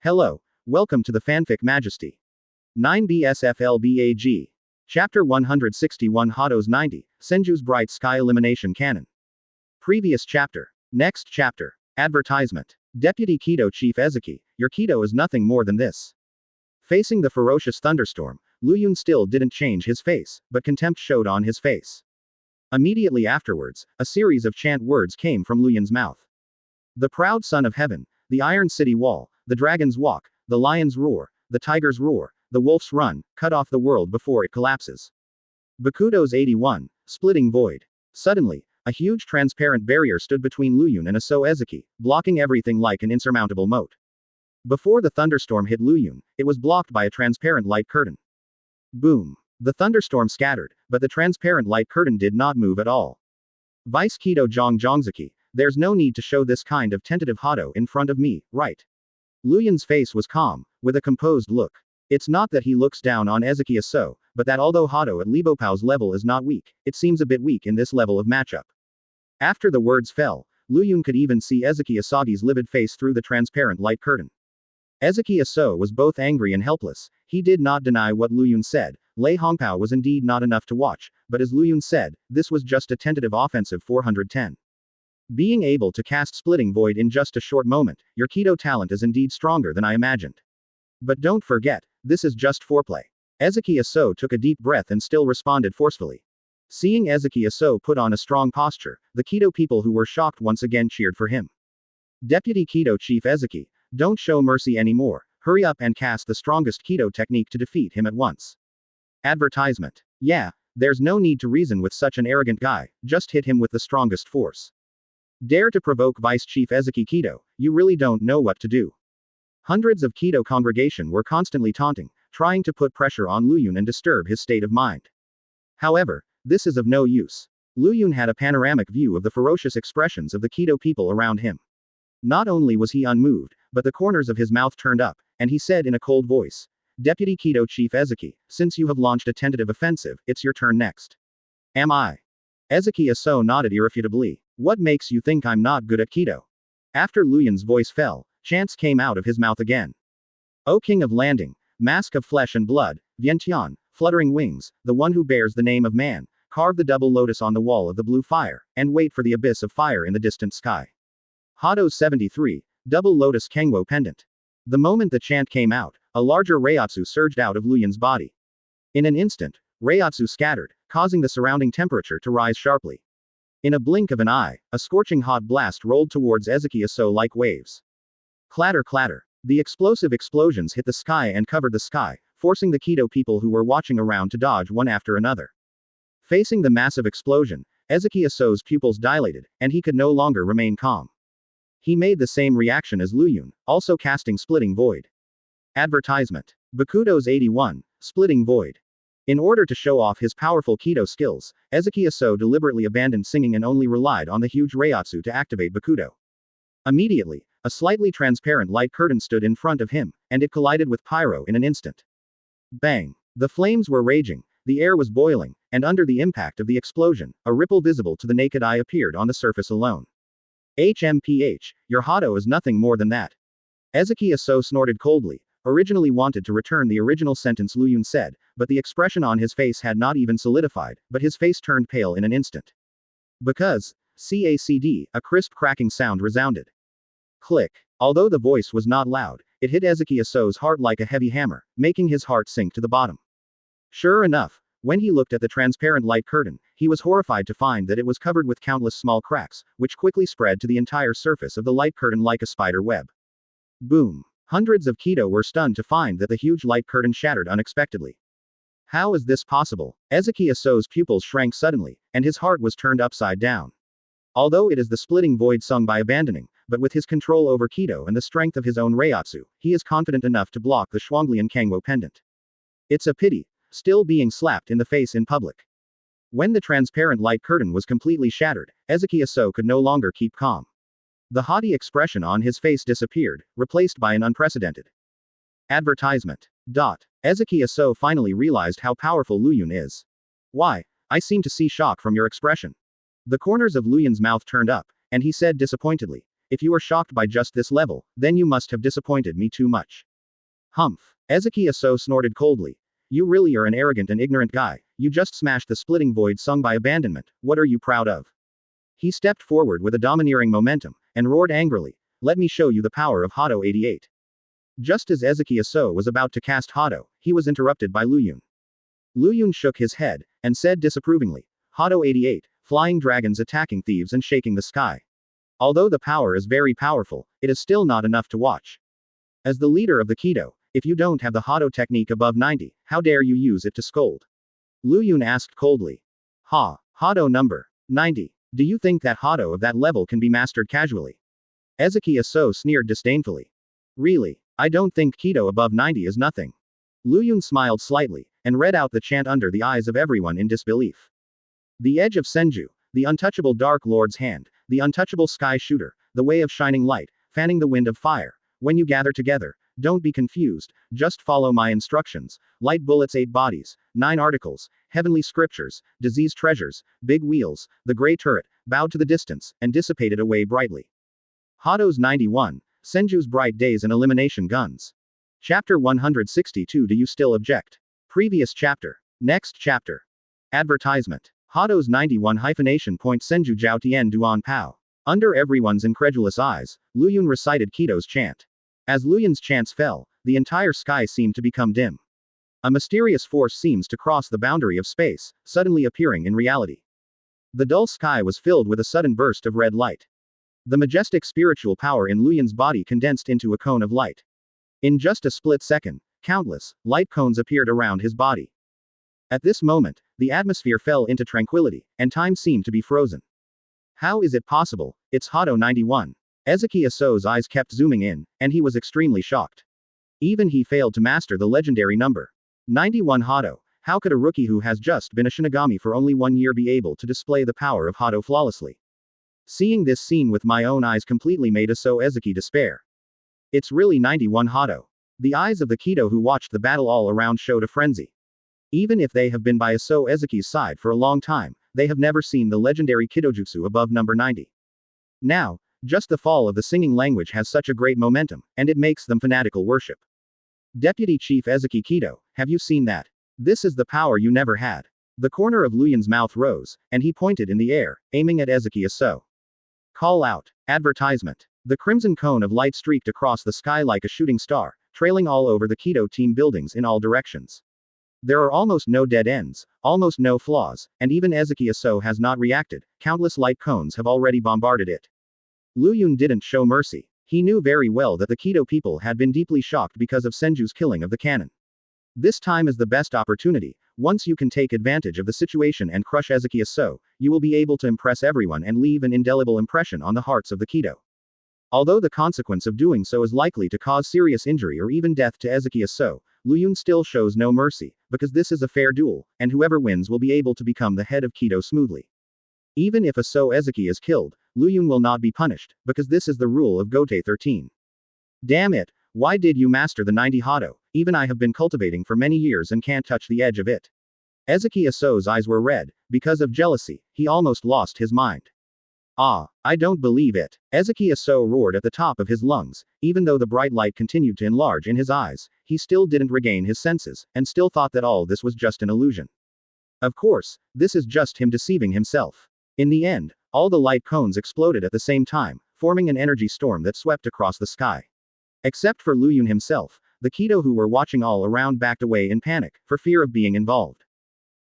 Hello, welcome to the Fanfic Majesty. 9BSFLBAG. Chapter 161 Hado's 90, Senju's Bright Sky Elimination Cannon. Previous chapter. Next chapter. Advertisement. Deputy Kido Chief Ezuki, your Kido is nothing more than this. Facing the ferocious thunderstorm, Luyun still didn't change his face, but contempt showed on his face. Immediately afterwards, a series of chant words came from Luyun's mouth. The proud son of heaven, the iron city wall, the dragon's walk, the lion's roar, the tiger's roar, the wolf's run, cut off the world before it collapses. Bakudo's 81, splitting void. Suddenly, a huge transparent barrier stood between Luyun and Aso Ezuki, blocking everything like an insurmountable moat. Before the thunderstorm hit Luyun, it was blocked by a transparent light curtain. Boom. The thunderstorm scattered, but the transparent light curtain did not move at all. Vice Kido Zhongzaki, there's no need to show this kind of tentative Hado in front of me, right? Luyun's face was calm, with a composed look. It's not that he looks down on Ezuki Aso, but that although Hado at Libopao's level is not weak, it seems a bit weak in this level of matchup. After the words fell, Luyun could even see Ezuki Asagi's livid face through the transparent light curtain. Ezuki Aso was both angry and helpless. He did not deny what Luyun said. Lei Hongpao was indeed not enough to watch, but as Luyun said, this was just a tentative offensive 410. Being able to cast Splitting Void in just a short moment, your Kido talent is indeed stronger than I imagined. But don't forget, this is just foreplay. Ezuki Aso took a deep breath and still responded forcefully. Seeing Ezuki Aso put on a strong posture, the Kido people who were shocked once again cheered for him. Deputy Kido Chief Ezuki, don't show mercy anymore, hurry up and cast the strongest Kido technique to defeat him at once. Advertisement. Yeah, there's no need to reason with such an arrogant guy, just hit him with the strongest force. Dare to provoke Vice Chief Ezuki Kido, you really don't know what to do. Hundreds of Kido congregation were constantly taunting, trying to put pressure on Luyun and disturb his state of mind. However, this is of no use. Luyun had a panoramic view of the ferocious expressions of the Kido people around him. Not only was he unmoved, but the corners of his mouth turned up, and he said in a cold voice, Deputy Kido Chief Ezuki, since you have launched a tentative offensive, it's your turn next. Am I? Ezuki Aso nodded irrefutably. What makes you think I'm not good at Kido? After Luyun's voice fell, chants came out of his mouth again. O King of Landing, Mask of Flesh and Blood, Vientian, Fluttering Wings, the one who bears the name of man, carve the double lotus on the wall of the blue fire, and wait for the abyss of fire in the distant sky. Hado's 73, Double Lotus Kengwo Pendant. The moment the chant came out, a larger Reiatsu surged out of Luyun's body. In an instant, Reiatsu scattered, causing the surrounding temperature to rise sharply. In a blink of an eye, a scorching hot blast rolled towards Ezuki Aso like waves. Clatter clatter. The explosive explosions hit the sky and covered the sky, forcing the Kido people who were watching around to dodge one after another. Facing the massive explosion, Ezuki Aso's pupils dilated, and he could no longer remain calm. He made the same reaction as Luyun, also casting Splitting Void. Advertisement. Bakudo's 81, Splitting Void. In order to show off his powerful Kido skills, Ezuki Aso deliberately abandoned singing and only relied on the huge Reiatsu to activate Bakudo. Immediately, a slightly transparent light curtain stood in front of him, and it collided with Pyro in an instant. Bang! The flames were raging, the air was boiling, and under the impact of the explosion, a ripple visible to the naked eye appeared on the surface alone. HMPH, your Hado is nothing more than that. Ezuki Aso snorted coldly, originally wanted to return the original sentence Luyun said, but the expression on his face had not even solidified, but his face turned pale in an instant. Because, CACD, a crisp cracking sound resounded. Click. Although the voice was not loud, it hit Ezuki Aso's heart like a heavy hammer, making his heart sink to the bottom. Sure enough, when he looked at the transparent light curtain, he was horrified to find that it was covered with countless small cracks, which quickly spread to the entire surface of the light curtain like a spider web. Boom. Hundreds of Kido were stunned to find that the huge light curtain shattered unexpectedly. How is this possible? Ezuki Aso's pupils shrank suddenly, and his heart was turned upside down. Although it is the Splitting Void sung by abandoning, but with his control over Kido and the strength of his own Reiatsu, he is confident enough to block the Shuanglian Kangwo pendant. It's a pity, still being slapped in the face in public. When the transparent light curtain was completely shattered, Ezuki Aso could no longer keep calm. The haughty expression on his face disappeared, replaced by an unprecedented advertisement. Ezuki Aso finally realized how powerful Luyun is. Why, I seem to see shock from your expression. The corners of Luyun's mouth turned up, and he said disappointedly, if you are shocked by just this level, then you must have disappointed me too much. Humph. Ezekiel So snorted coldly. You really are an arrogant and ignorant guy, you just smashed the splitting void sung by abandonment, what are you proud of? He stepped forward with a domineering momentum, and roared angrily, let me show you the power of Hado 88. Just as Ezekiel So was about to cast Hado, he was interrupted by Luyun. Luyun shook his head, and said disapprovingly, Hado 88, flying dragons attacking thieves and shaking the sky. Although the power is very powerful, it is still not enough to watch. As the leader of the Kido, if you don't have the Hado technique above 90, how dare you use it to scold? Luyun asked coldly. Hado number 90. Do you think that Hado of that level can be mastered casually? Ezekiel So sneered disdainfully. Really? I don't think Kido above 90 is nothing. Luyun smiled slightly, and read out the chant under the eyes of everyone in disbelief. The edge of Senju, the untouchable Dark Lord's hand, the untouchable Sky Shooter, the way of shining light, fanning the wind of fire. When you gather together, don't be confused, just follow my instructions. Light bullets 8 bodies, 9 articles, heavenly scriptures, disease treasures, big wheels, the gray turret, bowed to the distance, and dissipated away brightly. Hado's 91, Senju's bright days and elimination guns. Chapter 162. Do you still object? Previous chapter. Next chapter. Advertisement. Hado's 91 hyphenation point Senju Jiao Tian Duan Pao. Under everyone's incredulous eyes, Luyun recited Kido's chant. As Luyun's chants fell, the entire sky seemed to become dim. A mysterious force seems to cross the boundary of space, suddenly appearing in reality. The dull sky was filled with a sudden burst of red light. The majestic spiritual power in Luyun's body condensed into a cone of light. In just a split second, countless light cones appeared around his body. At this moment, the atmosphere fell into tranquility, and time seemed to be frozen. How is it possible? It's Hado 91. Ezekiel So's eyes kept zooming in, and he was extremely shocked. Even he failed to master the legendary number 91 Hado. How could a rookie who has just been a Shinigami for only 1 year be able to display the power of Hado flawlessly? Seeing this scene with my own eyes completely made So Ezekiel despair. It's really 91 Hado. The eyes of the Kido who watched the battle all around showed a frenzy. Even if they have been by So Ezekiel's side for a long time, they have never seen the legendary Kidojutsu above number 90. Now, just the fall of the singing language has such a great momentum, and it makes them fanatical worship. Deputy Chief Ezekiel Kido, have you seen that? This is the power you never had. The corner of Luyun's mouth rose, and he pointed in the air, aiming at Ezekiel So. Call out. Advertisement. The crimson cone of light streaked across the sky like a shooting star, trailing all over the Kido team buildings in all directions. There are almost no dead ends, almost no flaws, and even Ezekiel So has not reacted. Countless light cones have already bombarded it. Luyun didn't show mercy. He knew very well that the Kido people had been deeply shocked because of Senju's killing of the cannon. This time is the best opportunity. Once you can take advantage of the situation and crush Ezekiel So, you will be able to impress everyone and leave an indelible impression on the hearts of the Kido. Although the consequence of doing so is likely to cause serious injury or even death to Ezekiel So, Luyun still shows no mercy, because this is a fair duel, and whoever wins will be able to become the head of Kido smoothly. Even if a So Ezekiel is killed, Luyun will not be punished, because this is the rule of Gote 13. Damn it, why did you master the 90 Hado? Even I have been cultivating for many years and can't touch the edge of it. Ezekiel So's eyes were red. Because of jealousy, he almost lost his mind. I don't believe it. Ezekiel So roared at the top of his lungs. Even though the bright light continued to enlarge in his eyes, he still didn't regain his senses, and still thought that all this was just an illusion. Of course, this is just him deceiving himself. In the end, all the light cones exploded at the same time, forming an energy storm that swept across the sky. Except for Luyun himself, the Kido who were watching all around backed away in panic, for fear of being involved.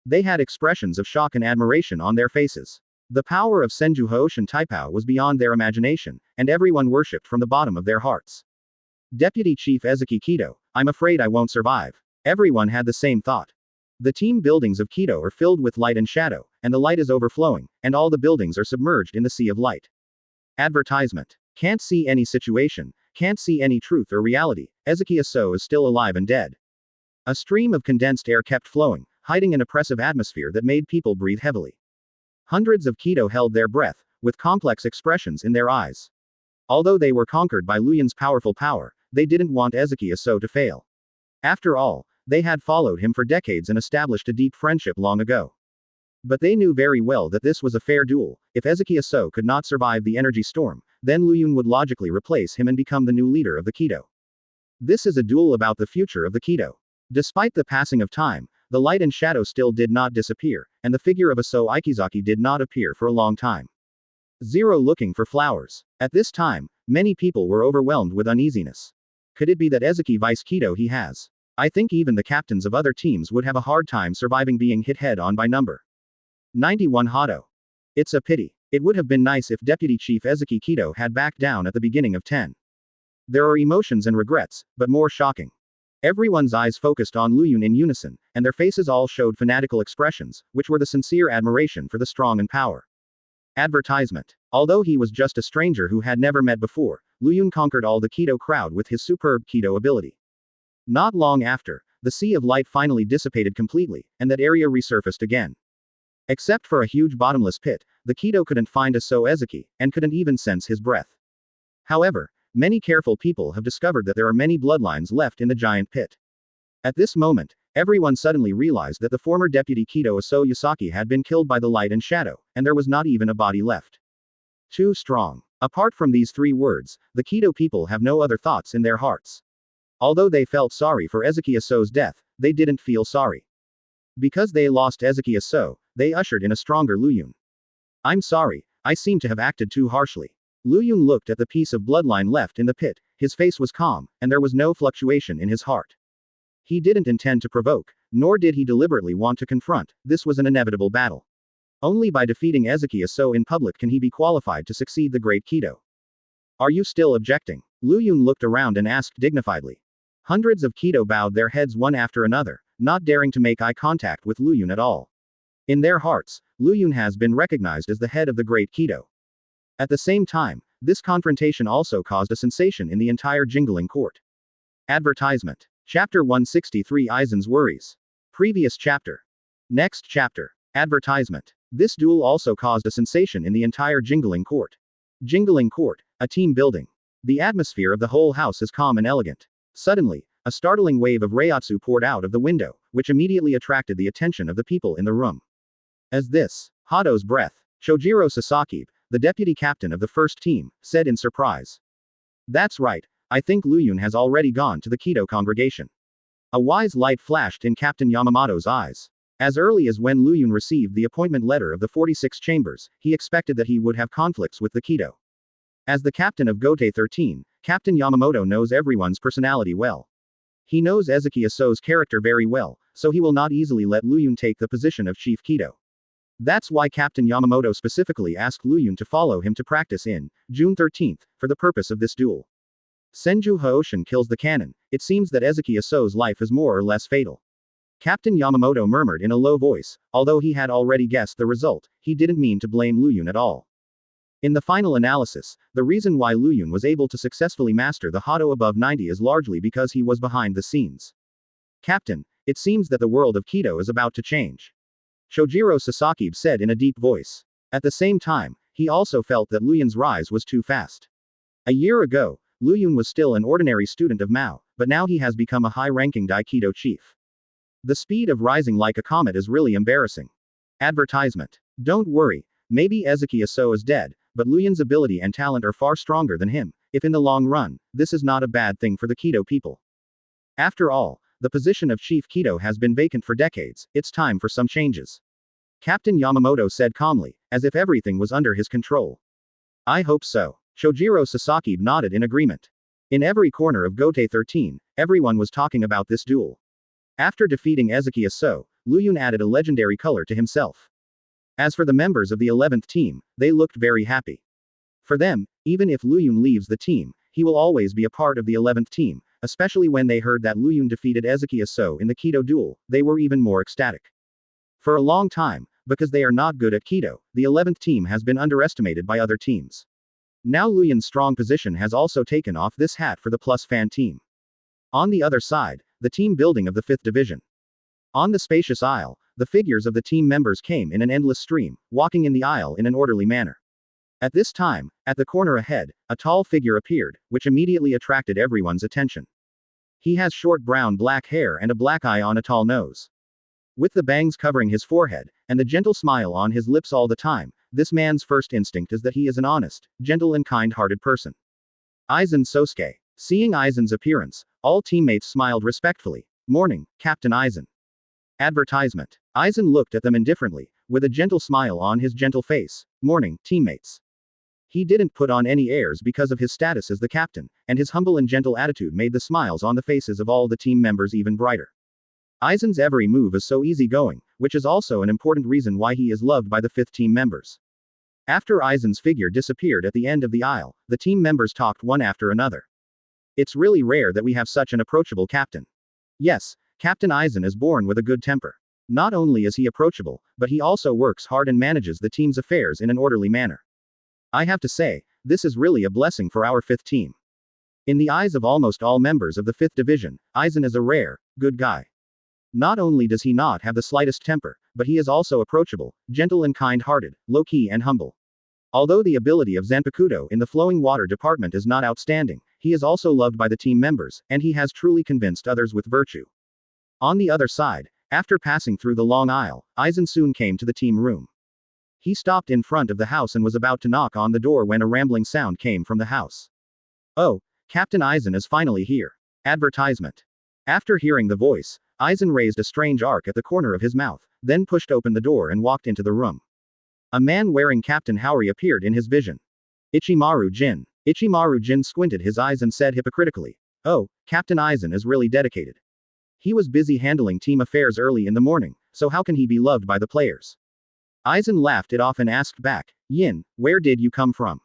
They had expressions of shock and admiration on their faces. The power of Senju Hooshin Taipao was beyond their imagination, and everyone worshipped from the bottom of their hearts. Deputy Chief Ezekiel Kido, I'm afraid I won't survive. Everyone had the same thought. The team buildings of Kido are filled with light and shadow, and the light is overflowing, and all the buildings are submerged in the sea of light. Advertisement. Can't see any situation, can't see any truth or reality. Ezekiel So is still alive and dead. A stream of condensed air kept flowing, hiding an oppressive atmosphere that made people breathe heavily. Hundreds of Kido held their breath, with complex expressions in their eyes. Although they were conquered by Luyun's powerful power, they didn't want Ezekiel So to fail. After all, they had followed him for decades and established a deep friendship long ago. But they knew very well that this was a fair duel. If Ezuki Aso could not survive the energy storm, then Lu Yun would logically replace him and become the new leader of the Kido. This is a duel about the future of the Kido. Despite the passing of time, the light and shadow still did not disappear, and the figure of Aso Ikizaki did not appear for a long time. Zero looking for flowers. At this time, many people were overwhelmed with uneasiness. Could it be that Ezuki vice Kido he has? I think even the captains of other teams would have a hard time surviving being hit head-on by number 91 Hado. It's a pity. It would have been nice if Deputy Chief Ezuki Kido had backed down at the beginning of 10. There are emotions and regrets, but more shocking. Everyone's eyes focused on Lu Yun in unison, and their faces all showed fanatical expressions, which were the sincere admiration for the strong and power. Advertisement. Although he was just a stranger who had never met before, Lu Yun conquered all the Kido crowd with his superb Kido ability. Not long after, the sea of light finally dissipated completely, and that area resurfaced again. Except for a huge bottomless pit, the Kido couldn't find Aso Ezuki, and couldn't even sense his breath. However, many careful people have discovered that there are many bloodlines left in the giant pit. At this moment, everyone suddenly realized that the former deputy Kido Aso Yasaki had been killed by the light and shadow, and there was not even a body left. Too strong. Apart from these three words, the Kido people have no other thoughts in their hearts. Although they felt sorry for Ezuki Aso's death, they didn't feel sorry. Because they lost Ezuki Aso, they ushered in a stronger Lu Yun. I'm sorry, I seem to have acted too harshly. Lu Yun looked at the piece of bloodline left in the pit, his face was calm, and there was no fluctuation in his heart. He didn't intend to provoke, nor did he deliberately want to confront, this was an inevitable battle. Only by defeating Ezuki Aso in public can he be qualified to succeed the great Kido. Are you still objecting? Lu Yun looked around and asked dignifiedly. Hundreds of Kido bowed their heads one after another, not daring to make eye contact with Lu Yun at all. In their hearts, Lu Yun has been recognized as the head of the great Kido. At the same time, this confrontation also caused a sensation in the entire Jingling court. Advertisement. Chapter 163 Aizen's Worries. Previous chapter. Next chapter. Advertisement. This duel also caused a sensation in the entire Jingling court. Jingling court, a team building. The atmosphere of the whole house is calm and elegant. Suddenly, a startling wave of Reiatsu poured out of the window, which immediately attracted the attention of the people in the room. As this, Hado's breath, Shojiro Sasaki, the deputy captain of the first team, said in surprise. That's right, I think Lu Yun has already gone to the Kido congregation. A wise light flashed in Captain Yamamoto's eyes. As early as when Lu Yun received the appointment letter of the 46 chambers, he expected that he would have conflicts with the Kido. As the captain of Gote 13, Captain Yamamoto knows everyone's personality well. He knows Ezuki Aso's character very well, so he will not easily let Lu Yun take the position of Chief Kido. That's why Captain Yamamoto specifically asked Lu Yun to follow him to practice in June 13, for the purpose of this duel. Senju Hooshin kills the cannon. It seems that Ezuki Aso's life is more or less fatal. Captain Yamamoto murmured in a low voice, although he had already guessed the result, he didn't mean to blame Lu Yun at all. In the final analysis, the reason why Lu Yun was able to successfully master the Hado above 90 is largely because he was behind the scenes. Captain, it seems that the world of Kido is about to change. Shojiro Sasaki said in a deep voice. At the same time, he also felt that Lu Yun's rise was too fast. A year ago, Lu Yun was still an ordinary student of Mao, but now he has become a high-ranking Daikido chief. The speed of rising like a comet is really embarrassing. Advertisement. Don't worry, maybe Ezuki Aso is dead, but Lu Yun's ability and talent are far stronger than him. If in the long run, this is not a bad thing for the Kido people. After all, the position of Chief Kido has been vacant for decades, it's time for some changes. Captain Yamamoto said calmly, as if everything was under his control. I hope so. Shojiro Sasaki nodded in agreement. In every corner of Gote 13, everyone was talking about this duel. After defeating Ezuki Aso, Lu Yun added a legendary color to himself. As for the members of the 11th team, they looked very happy. For them, even if Lu Yun leaves the team, he will always be a part of the 11th team, especially when they heard that Lu Yun defeated Ezuki Aso in the Kido duel, they were even more ecstatic. For a long time, because they are not good at Kido, the 11th team has been underestimated by other teams. Now Lu Yun's strong position has also taken off this hat for the Plus Fan team. On the other side, the team building of the 5th division. On the spacious aisle, the figures of the team members came in an endless stream, walking in the aisle in an orderly manner. At this time, at the corner ahead, a tall figure appeared, which immediately attracted everyone's attention. He has short brown black hair and a black eye on a tall nose. With the bangs covering his forehead, and the gentle smile on his lips all the time, this man's first instinct is that he is an honest, gentle and kind-hearted person. Aizen Sosuke. Seeing Aizen's appearance, all teammates smiled respectfully. Morning, Captain Aizen. Advertisement. Aizen looked at them indifferently, with a gentle smile on his gentle face. Morning, teammates. He didn't put on any airs because of his status as the captain, and his humble and gentle attitude made the smiles on the faces of all the team members even brighter. Aizen's every move is so easygoing, which is also an important reason why he is loved by the 5th team members. After Aizen's figure disappeared at the end of the aisle, the team members talked one after another. It's really rare that we have such an approachable captain. Yes, Captain Aizen is born with a good temper. Not only is he approachable, but he also works hard and manages the team's affairs in an orderly manner. I have to say, this is really a blessing for our 5th team. In the eyes of almost all members of the 5th division, Aizen is a rare, good guy. Not only does he not have the slightest temper, but he is also approachable, gentle and kind-hearted, low-key and humble. Although the ability of Zanpakuto in the flowing water department is not outstanding, he is also loved by the team members, and he has truly convinced others with virtue. On the other side, after passing through the long aisle, Aizen soon came to the team room. He stopped in front of the house and was about to knock on the door when a rambling sound came from the house. Oh, Captain Aizen is finally here. Advertisement. After hearing the voice, Aizen raised a strange arc at the corner of his mouth, then pushed open the door and walked into the room. A man wearing Captain Haori appeared in his vision. Ichimaru Jin. Ichimaru Jin squinted his eyes and said hypocritically, "Oh, Captain Aizen is really dedicated. He was busy handling team affairs early in the morning, so how can he be loved by the players?" Aizen laughed it off and asked back, "Yin, where did you come from?"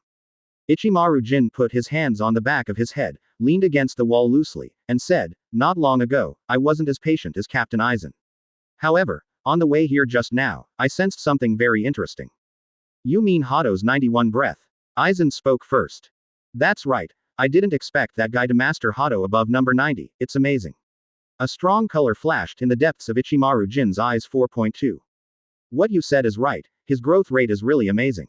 Ichimaru Jin put his hands on the back of his head, leaned against the wall loosely, and said, "Not long ago, I wasn't as patient as Captain Aizen. However, on the way here just now, I sensed something very interesting." "You mean Hato's 91 breath?" Aizen spoke first. "That's right, I didn't expect that guy to master Hato above number 90, it's amazing." A strong color flashed in the depths of Ichimaru Jin's eyes. 4.2. "What you said is right, his growth rate is really amazing."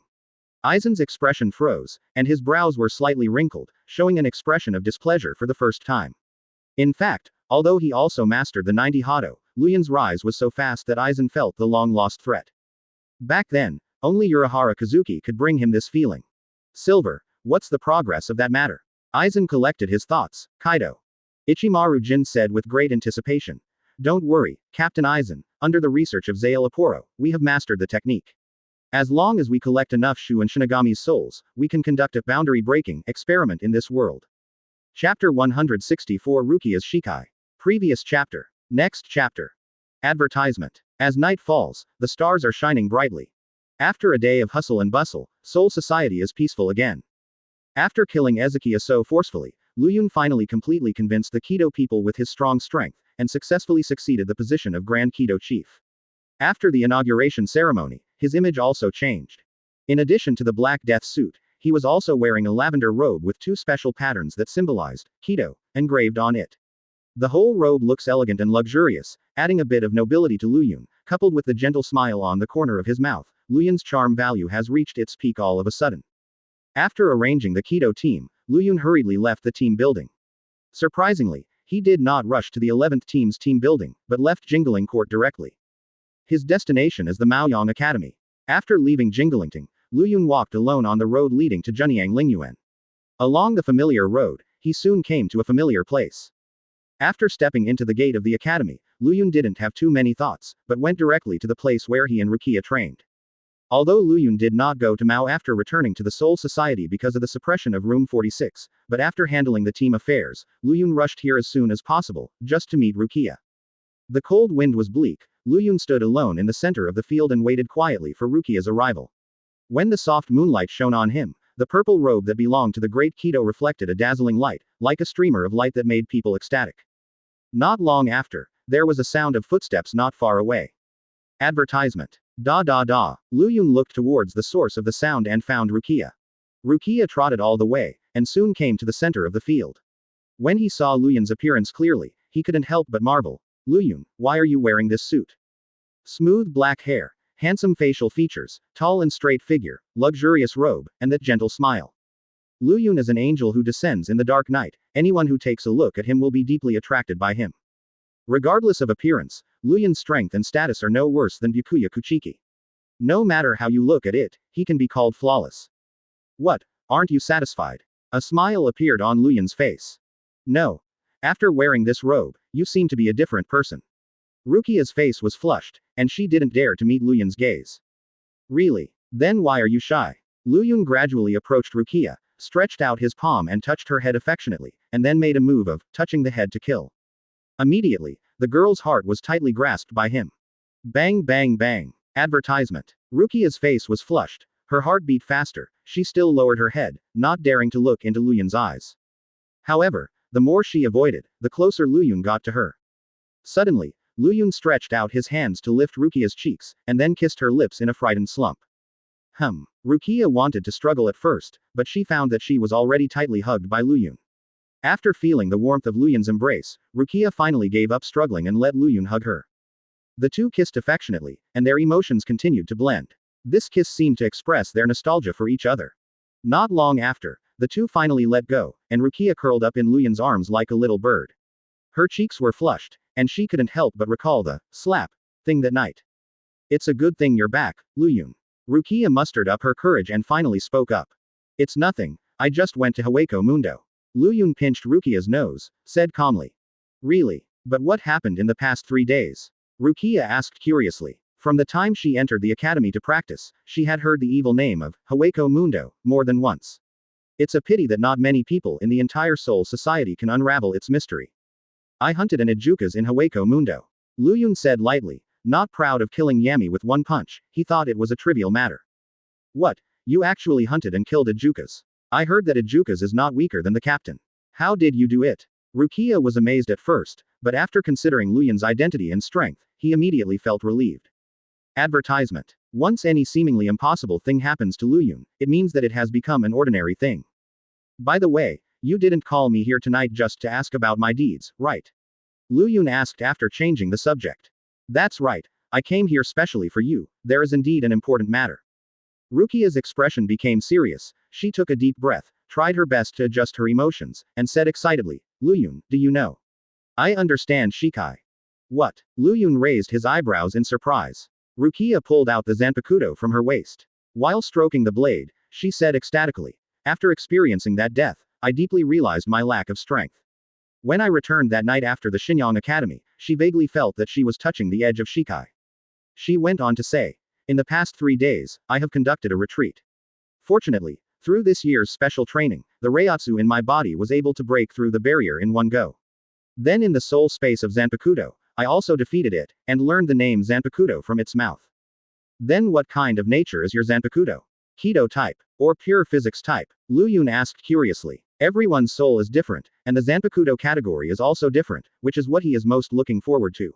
Aizen's expression froze, and his brows were slightly wrinkled, showing an expression of displeasure for the first time. In fact, although he also mastered the 90 Hato, Luyun's rise was so fast that Aizen felt the long-lost threat. Back then, only Urahara Kazuki could bring him this feeling. "Silver, what's the progress of that matter?" Aizen collected his thoughts. "Kaido." Ichimaru Jin said with great anticipation. "Don't worry, Captain Aizen, under the research of Zael Aporo, we have mastered the technique. As long as we collect enough Shu and Shinigami's souls, we can conduct a boundary-breaking experiment in this world." Chapter 164 Rukia's Shikai. Previous chapter. Next chapter. Advertisement. As night falls, the stars are shining brightly. After a day of hustle and bustle, Seoul society is peaceful again. After killing Ezekiel so forcefully, Luyun finally completely convinced the Kido people with his strong strength, and successfully succeeded the position of Grand Kido Chief. After the inauguration ceremony, his image also changed. In addition to the Black Death suit, he was also wearing a lavender robe with 2 special patterns that symbolized Kido engraved on it. The whole robe looks elegant and luxurious, adding a bit of nobility to Luyun, coupled with the gentle smile on the corner of his mouth. Luyun's charm value has reached its peak all of a sudden. After arranging the Kido team, Luyun hurriedly left the team building. Surprisingly, he did not rush to the 11th team's team building, but left Jingling Court directly. His destination is the Maoyong Academy. After leaving Jinglingting, Luyun walked alone on the road leading to Junyang Lingyuan. Along the familiar road, he soon came to a familiar place. After stepping into the gate of the academy, Luyun didn't have too many thoughts, but went directly to the place where he and Rukia trained. Although Luyun did not go to Mao after returning to the Seoul Society because of the suppression of Room 46, but after handling the team affairs, Luyun rushed here as soon as possible, just to meet Rukia. The cold wind was bleak. Luyun stood alone in the center of the field and waited quietly for Rukia's arrival. When the soft moonlight shone on him, the purple robe that belonged to the great Kido reflected a dazzling light, like a streamer of light that made people ecstatic. Not long after, there was a sound of footsteps not far away. Advertisement. Da da da. Luyun looked towards the source of the sound and found Rukia. Rukia trotted all the way, and soon came to the center of the field. When he saw Luyun's appearance clearly, he couldn't help but marvel. "Luyun, why are you wearing this suit?" Smooth black hair, handsome facial features, tall and straight figure, luxurious robe, and that gentle smile. Luyun is an angel who descends in the dark night. Anyone who takes a look at him will be deeply attracted by him. Regardless of appearance, Luyun's strength and status are no worse than Byakuya Kuchiki. No matter how you look at it, he can be called flawless. What? Aren't you satisfied? A smile appeared on Luyun's face. No. After wearing this robe, you seem to be a different person. Rukia's face was flushed, and she didn't dare to meet Luyun's gaze. Really? Then why are you shy? Luyun gradually approached Rukia, stretched out his palm and touched her head affectionately, and then made a move of touching the head to kill. Immediately, the girl's heart was tightly grasped by him. Bang bang bang. Advertisement. Rukia's face was flushed, her heart beat faster, she still lowered her head, not daring to look into Luyun's eyes. However, the more she avoided, the closer Luyun got to her. Suddenly, Luyun stretched out his hands to lift Rukia's cheeks, and then kissed her lips in a frightened slump. Rukia wanted to struggle at first, but she found that she was already tightly hugged by Luyun. After feeling the warmth of Luyun's embrace, Rukia finally gave up struggling and let Luyun hug her. The two kissed affectionately, and their emotions continued to blend. This kiss seemed to express their nostalgia for each other. Not long after, the two finally let go, and Rukia curled up in Luyun's arms like a little bird. Her cheeks were flushed, and she couldn't help but recall the slap thing that night. It's a good thing you're back, Luyun. Rukia mustered up her courage and finally spoke up. It's nothing, I just went to Hueco Mundo. Luyun pinched Rukia's nose, said calmly. Really? But what happened in the past 3 days? Rukia asked curiously. From the time she entered the academy to practice, she had heard the evil name of Hueco Mundo more than once. It's a pity that not many people in the entire Soul Society can unravel its mystery. I hunted an Ejukas in Hueco Mundo. Luyun said lightly, not proud of killing Yami with one punch, he thought it was a trivial matter. What? You actually hunted and killed Ejukas? I heard that Ejukas is not weaker than the captain. How did you do it? Rukia was amazed at first, but after considering Luyun's identity and strength, he immediately felt relieved. Advertisement. Once any seemingly impossible thing happens to Luyun, it means that it has become an ordinary thing. By the way, you didn't call me here tonight just to ask about my deeds, right? Luyun asked after changing the subject. That's right, I came here specially for you, there is indeed an important matter. Rukia's expression became serious, she took a deep breath, tried her best to adjust her emotions, and said excitedly, Luyun, do you know? I understand Shikai. What? Luyun raised his eyebrows in surprise. Rukia pulled out the Zanpakuto from her waist. While stroking the blade, she said ecstatically, after experiencing that death, I deeply realized my lack of strength. When I returned that night after the Shinyang Academy, she vaguely felt that she was touching the edge of Shikai. She went on to say, in the past 3 days, I have conducted a retreat. Fortunately, through this year's special training, the Reiatsu in my body was able to break through the barrier in one go. Then in the soul space of Zanpakuto, I also defeated it, and learned the name Zanpakuto from its mouth. Then what kind of nature is your Zanpakuto? Keto type, or pure physics type? Luyun asked curiously. Everyone's soul is different, and the Zanpakuto category is also different, which is what he is most looking forward to.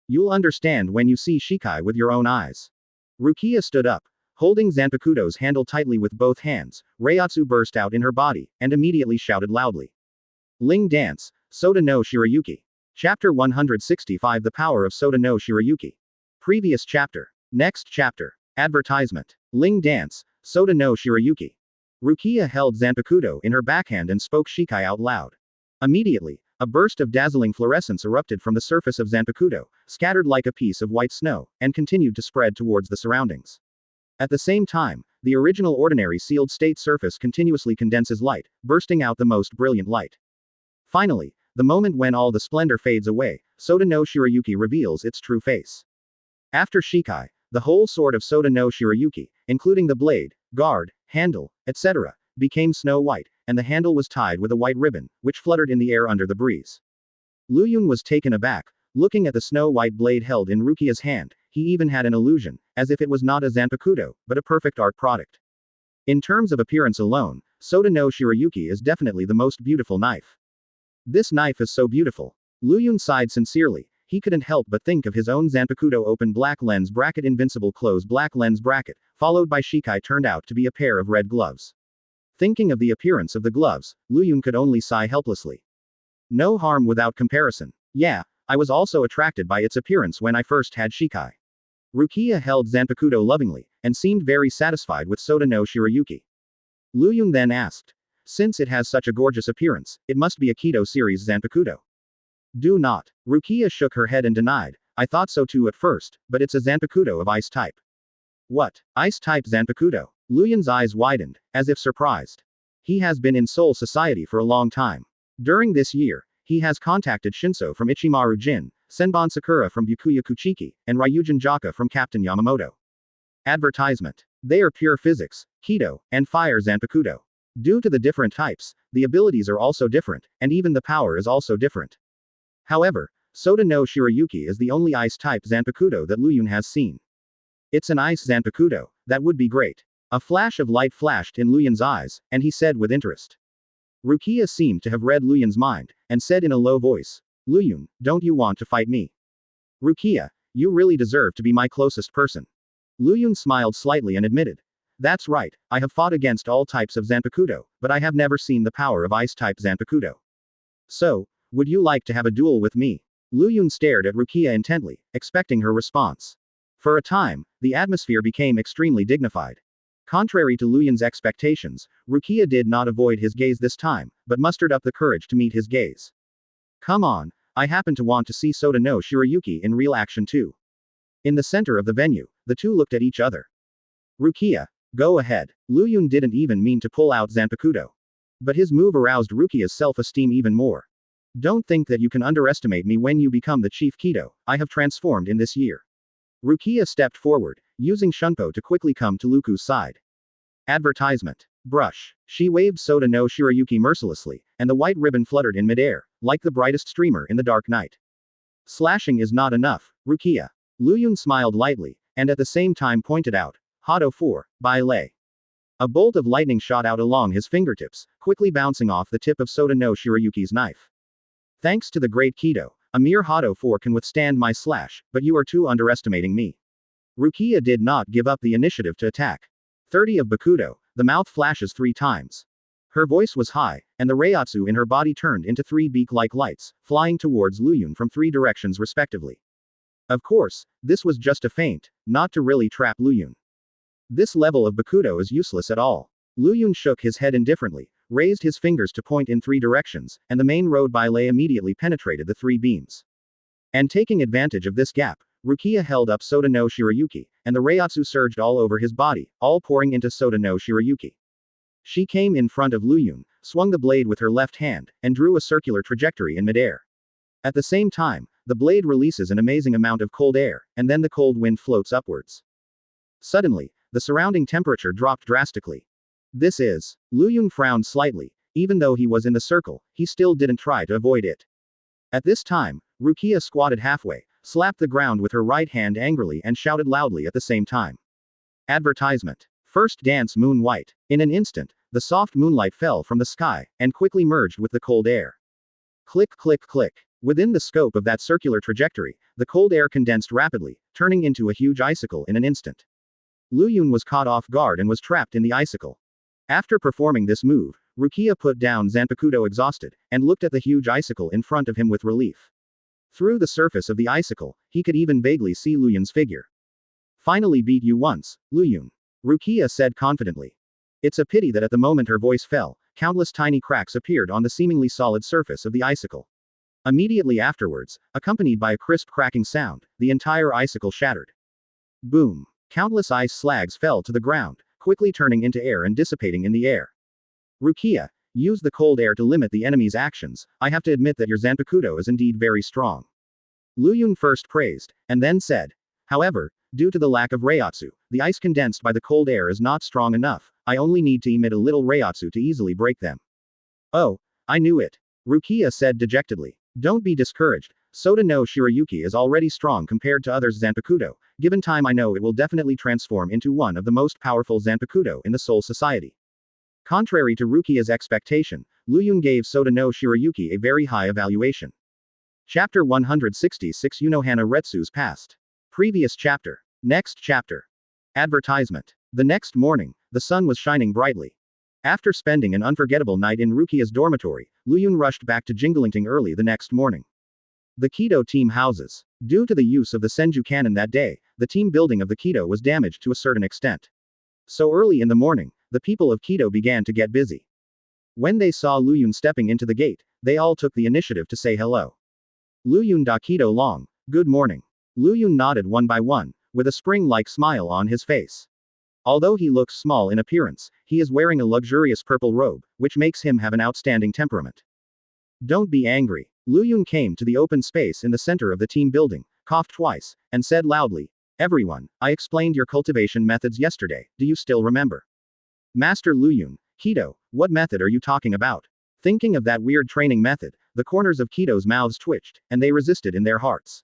You'll understand when you see Shikai with your own eyes. Rukia stood up. Holding Zanpakuto's handle tightly with both hands, Reiatsu burst out in her body, and immediately shouted loudly. Ling Dance, Soda no Shirayuki. Chapter 165 The Power of Soda no Shirayuki. Previous chapter. Next chapter. Advertisement. Ling Dance, Soda no Shirayuki. Rukia held Zanpakuto in her backhand and spoke Shikai out loud. Immediately, a burst of dazzling fluorescence erupted from the surface of Zanpakuto, scattered like a piece of white snow, and continued to spread towards the surroundings. At the same time, the original ordinary sealed state surface continuously condenses light, bursting out the most brilliant light. Finally, the moment when all the splendor fades away, Soda no Shirayuki reveals its true face. After Shikai, the whole sword of Soda no Shirayuki, including the blade, guard, handle, etc., became snow white, and the handle was tied with a white ribbon, which fluttered in the air under the breeze. Luyun was taken aback, looking at the snow-white blade held in Rukia's hand. He even had an illusion, as if it was not a Zanpakuto, but a perfect art product. In terms of appearance alone, Soda no Shirayuki is definitely the most beautiful knife. This knife is so beautiful. Luyun sighed sincerely. He couldn't help but think of his own Zanpakuto open black lens bracket invincible close black lens bracket, followed by Shikai turned out to be a pair of red gloves. Thinking of the appearance of the gloves, Luyun could only sigh helplessly. No harm without comparison. Yeah, I was also attracted by its appearance when I first had Shikai. Rukia held Zanpakuto lovingly, and seemed very satisfied with Soda no Shirayuki. Luyun then asked. Since it has such a gorgeous appearance, it must be a Keto series Zanpakuto. Do not. Rukia shook her head and denied, I thought so too at first, but it's a Zanpakuto of ice type. What? Ice type Zanpakuto? Luyun's eyes widened, as if surprised. He has been in Soul Society for a long time. During this year, he has contacted Shinso from Ichimaru Jin, Senbon Sakura from Byakuya Kuchiki, and Ryujin Jaka from Captain Yamamoto. Advertisement. They are pure physics, Kido, and fire Zanpakuto. Due to the different types, the abilities are also different, and even the power is also different. However, Soda no Shirayuki is the only ice-type Zanpakuto that Luyun has seen. It's an ice Zanpakuto, that would be great. A flash of light flashed in Luyun's eyes, and he said with interest. Rukia seemed to have read Luyun's mind, and said in a low voice, Luyun, don't you want to fight me? Rukia, you really deserve to be my closest person. Luyun smiled slightly and admitted. That's right, I have fought against all types of Zanpakuto, but I have never seen the power of ice-type Zanpakuto. So, would you like to have a duel with me? Luyun stared at Rukia intently, expecting her response. For a time, the atmosphere became extremely dignified. Contrary to Luyun's expectations, Rukia did not avoid his gaze this time, but mustered up the courage to meet his gaze. Come on, I happen to want to see Soda no Shirayuki in real action too. In the center of the venue, the two looked at each other. Rukia, go ahead. Luyun didn't even mean to pull out Zanpakuto. But his move aroused Rukia's self-esteem even more. Don't think that you can underestimate me when you become the chief Kido, I have transformed in this year. Rukia stepped forward, using Shunpo to quickly come to Luku's side. Advertisement. Brush. She waved Soda no Shirayuki mercilessly, and the white ribbon fluttered in midair, like the brightest streamer in the dark night. Slashing is not enough, Rukia. Luyun smiled lightly, and at the same time pointed out, Hado 4, by Lei. A bolt of lightning shot out along his fingertips, quickly bouncing off the tip of Soda no Shirayuki's knife. Thanks to the great Kido, a mere Hado 4 can withstand my slash, but you are too underestimating me. Rukia did not give up the initiative to attack. 30 of Bakudo, the mouth flashes 3 times. Her voice was high, and the Reiatsu in her body turned into 3 beak-like lights, flying towards Luyun from 3 directions respectively. Of course, this was just a feint, not to really trap Luyun. This level of Bakudo is useless at all. Luyun shook his head indifferently, raised his fingers to point in 3 directions, and the main road by Lei immediately penetrated the 3 beams. And taking advantage of this gap, Rukia held up Soda no Shirayuki, and the Reiatsu surged all over his body, all pouring into Soda no Shirayuki. She came in front of Luyun, swung the blade with her left hand, and drew a circular trajectory in midair. At the same time, the blade releases an amazing amount of cold air, and then the cold wind floats upwards. Suddenly, the surrounding temperature dropped drastically. This is. Luyun frowned slightly. Even though he was in the circle, he still didn't try to avoid it. At this time, Rukia squatted halfway, slapped the ground with her right hand angrily and shouted loudly at the same time. Advertisement. First dance moon white. In an instant, the soft moonlight fell from the sky, and quickly merged with the cold air. Click click click. Within the scope of that circular trajectory, the cold air condensed rapidly, turning into a huge icicle in an instant. Luyun was caught off guard and was trapped in the icicle. After performing this move, Rukia put down Zanpakuto exhausted, and looked at the huge icicle in front of him with relief. Through the surface of the icicle, he could even vaguely see Luyun's figure. Finally beat you once, Luyun. Rukia said confidently. It's a pity that at the moment her voice fell, countless tiny cracks appeared on the seemingly solid surface of the icicle. Immediately afterwards, accompanied by a crisp cracking sound, the entire icicle shattered. Boom. Countless ice slags fell to the ground, quickly turning into air and dissipating in the air. Rukia, use the cold air to limit the enemy's actions. I have to admit that your Zanpakuto is indeed very strong. Luyun first praised, and then said. However, due to the lack of Reiatsu, the ice condensed by the cold air is not strong enough. I only need to emit a little Reiatsu to easily break them. Oh, I knew it. Rukia said dejectedly. Don't be discouraged. Soda no Shirayuki is already strong compared to others Zanpakuto. Given time I know it will definitely transform into one of the most powerful Zanpakuto in the Soul Society. Contrary to Rukia's expectation, Luyun gave Soda no Shirayuki a very high evaluation. Chapter 166 Unohana Retsu's Past. Previous chapter. Next chapter. Advertisement. The next morning, the sun was shining brightly. After spending an unforgettable night in Rukia's dormitory, Luyun rushed back to Jinglingting early the next morning. The Kido team houses. Due to the use of the Senju cannon that day, the team building of the Kido was damaged to a certain extent. So early in the morning, the people of Kido began to get busy. When they saw Luyun stepping into the gate, they all took the initiative to say hello. Luyun da Kido Long, good morning. Lu Yun nodded one by one, with a spring-like smile on his face. Although he looks small in appearance, he is wearing a luxurious purple robe, which makes him have an outstanding temperament. Don't be angry. Lu Yun came to the open space in the center of the team building, coughed twice, and said loudly, "Everyone, I explained your cultivation methods yesterday, do you still remember?" Master Lu Yun, Kido, what method are you talking about? Thinking of that weird training method, the corners of Kido's mouths twitched, and they resisted in their hearts.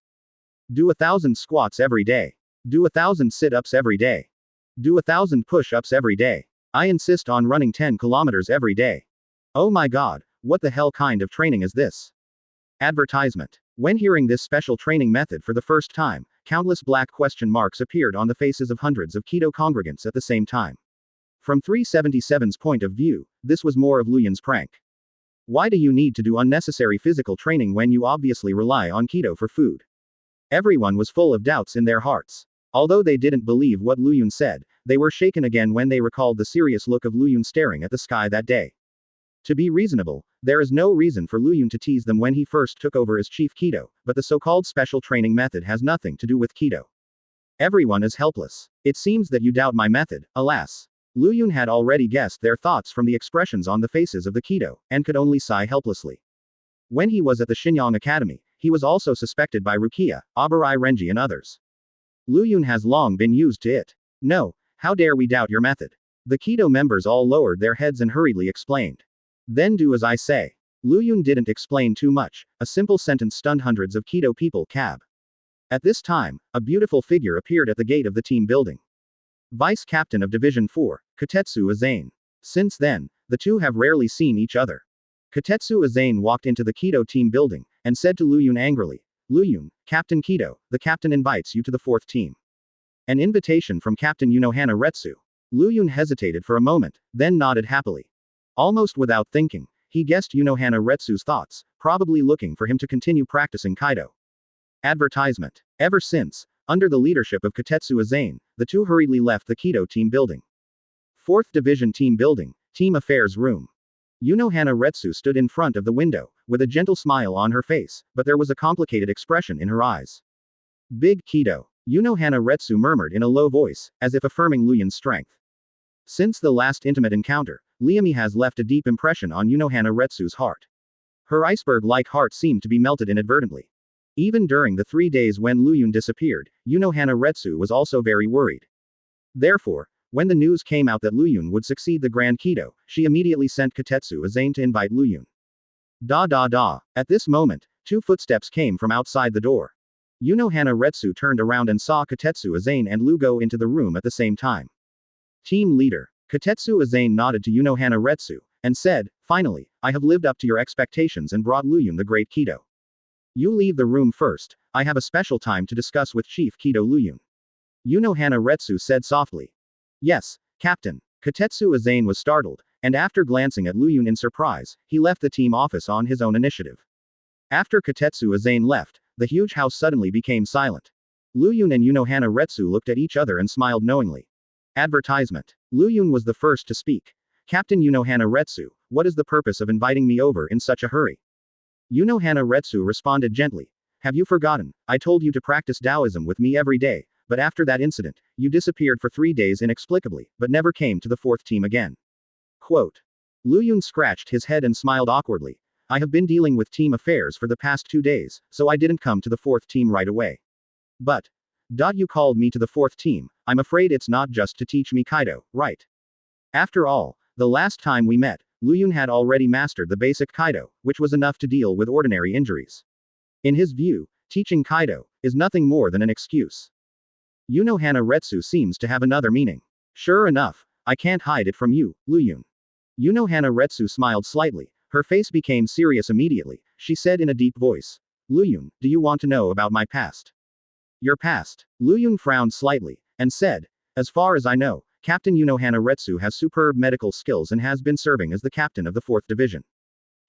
Do 1,000 squats every day. Do 1,000 sit-ups every day. Do 1,000 push-ups every day. I insist on running 10 kilometers every day. Oh my god, what the hell kind of training is this? Advertisement. When hearing this special training method for the first time, countless black question marks appeared on the faces of hundreds of Kido congregants at the same time. From 377's point of view, this was more of Lu Yun's prank. Why do you need to do unnecessary physical training when you obviously rely on Kido for food? Everyone was full of doubts in their hearts. Although they didn't believe what Lu Yun said, they were shaken again when they recalled the serious look of Lu Yun staring at the sky that day. To be reasonable, there is no reason for Lu Yun to tease them when he first took over as Chief Kido, but the so-called special training method has nothing to do with Kido. Everyone is helpless. It seems that you doubt my method, alas. Lu Yun had already guessed their thoughts from the expressions on the faces of the Kido, and could only sigh helplessly. When he was at the Shenyang Academy, he was also suspected by Rukia, Abarai Renji and others. Lu Yun has long been used to it. No, how dare we doubt your method? The Kido members all lowered their heads and hurriedly explained. Then do as I say. Lu Yun didn't explain too much, a simple sentence stunned hundreds of Kido people. Cab. At this time, a beautiful figure appeared at the gate of the team building. Vice Captain of Division 4, Katetsu Azane. Since then, the two have rarely seen each other. Katetsu Azane walked into the Kido team building, and said to Lu Yun angrily, Lu Yun, Captain Kido, the captain invites you to the 4th team. An invitation from Captain Unohana Retsu. Lu Yun hesitated for a moment, then nodded happily. Almost without thinking, he guessed Unohana Retsu's thoughts, probably looking for him to continue practicing Kaido. Advertisement. Ever since, under the leadership of Katetsu Azane, the two hurriedly left the Kido team building. 4th Division Team Building, Team Affairs Room. Unohana Retsu stood in front of the window, with a gentle smile on her face, but there was a complicated expression in her eyes. Big Kido. Unohana Retsu murmured in a low voice, as if affirming Lu Yun's strength. Since the last intimate encounter, Liami has left a deep impression on Unohana Retsu's heart. Her iceberg-like heart seemed to be melted inadvertently. Even during the 3 days when Lu Yun disappeared, Unohana Retsu was also very worried. Therefore, when the news came out that Lu Yun would succeed the Grand Kido, she immediately sent Katetsu Azane to invite Lu Yun. At this moment, 2 footsteps came from outside the door. Unohana Retsu turned around and saw Katetsu Azane and Lu go into the room at the same time. Team leader. Katetsu Azane nodded to Unohana Retsu, and said, finally, I have lived up to your expectations and brought Lu Yun the Great Kido. You leave the room first, I have a special time to discuss with Chief Kido Lu Yun. Unohana Retsu said softly. Yes, Captain. Katetsu Azane was startled, and after glancing at Lu Yun in surprise, he left the team office on his own initiative. After Katetsu Azane left, the huge house suddenly became silent. Lu Yun and Unohana Retsu looked at each other and smiled knowingly. Advertisement. Lu Yun was the first to speak. Captain Unohana Retsu, what is the purpose of inviting me over in such a hurry? Unohana Retsu responded gently. Have you forgotten? I told you to practice Taoism with me every day, but after that incident, you disappeared for 3 days inexplicably, but never came to the 4th team again. Quote. Lu Yun scratched his head and smiled awkwardly. I have been dealing with team affairs for the past 2 days, so I didn't come to the 4th team right away. But. You called me to the 4th team, I'm afraid it's not just to teach me Kaido, right? After all, the last time we met, Lu Yun had already mastered the basic Kaido, which was enough to deal with ordinary injuries. In his view, teaching Kaido is nothing more than an excuse. Unohana Retsu seems to have another meaning. Sure enough, I can't hide it from you, Lu Yun. Unohana Retsu smiled slightly, her face became serious immediately, she said in a deep voice. Lu Yun, do you want to know about my past? Your past. Lu Yun frowned slightly, and said, as far as I know, Captain Unohana Retsu has superb medical skills and has been serving as the captain of the 4th Division.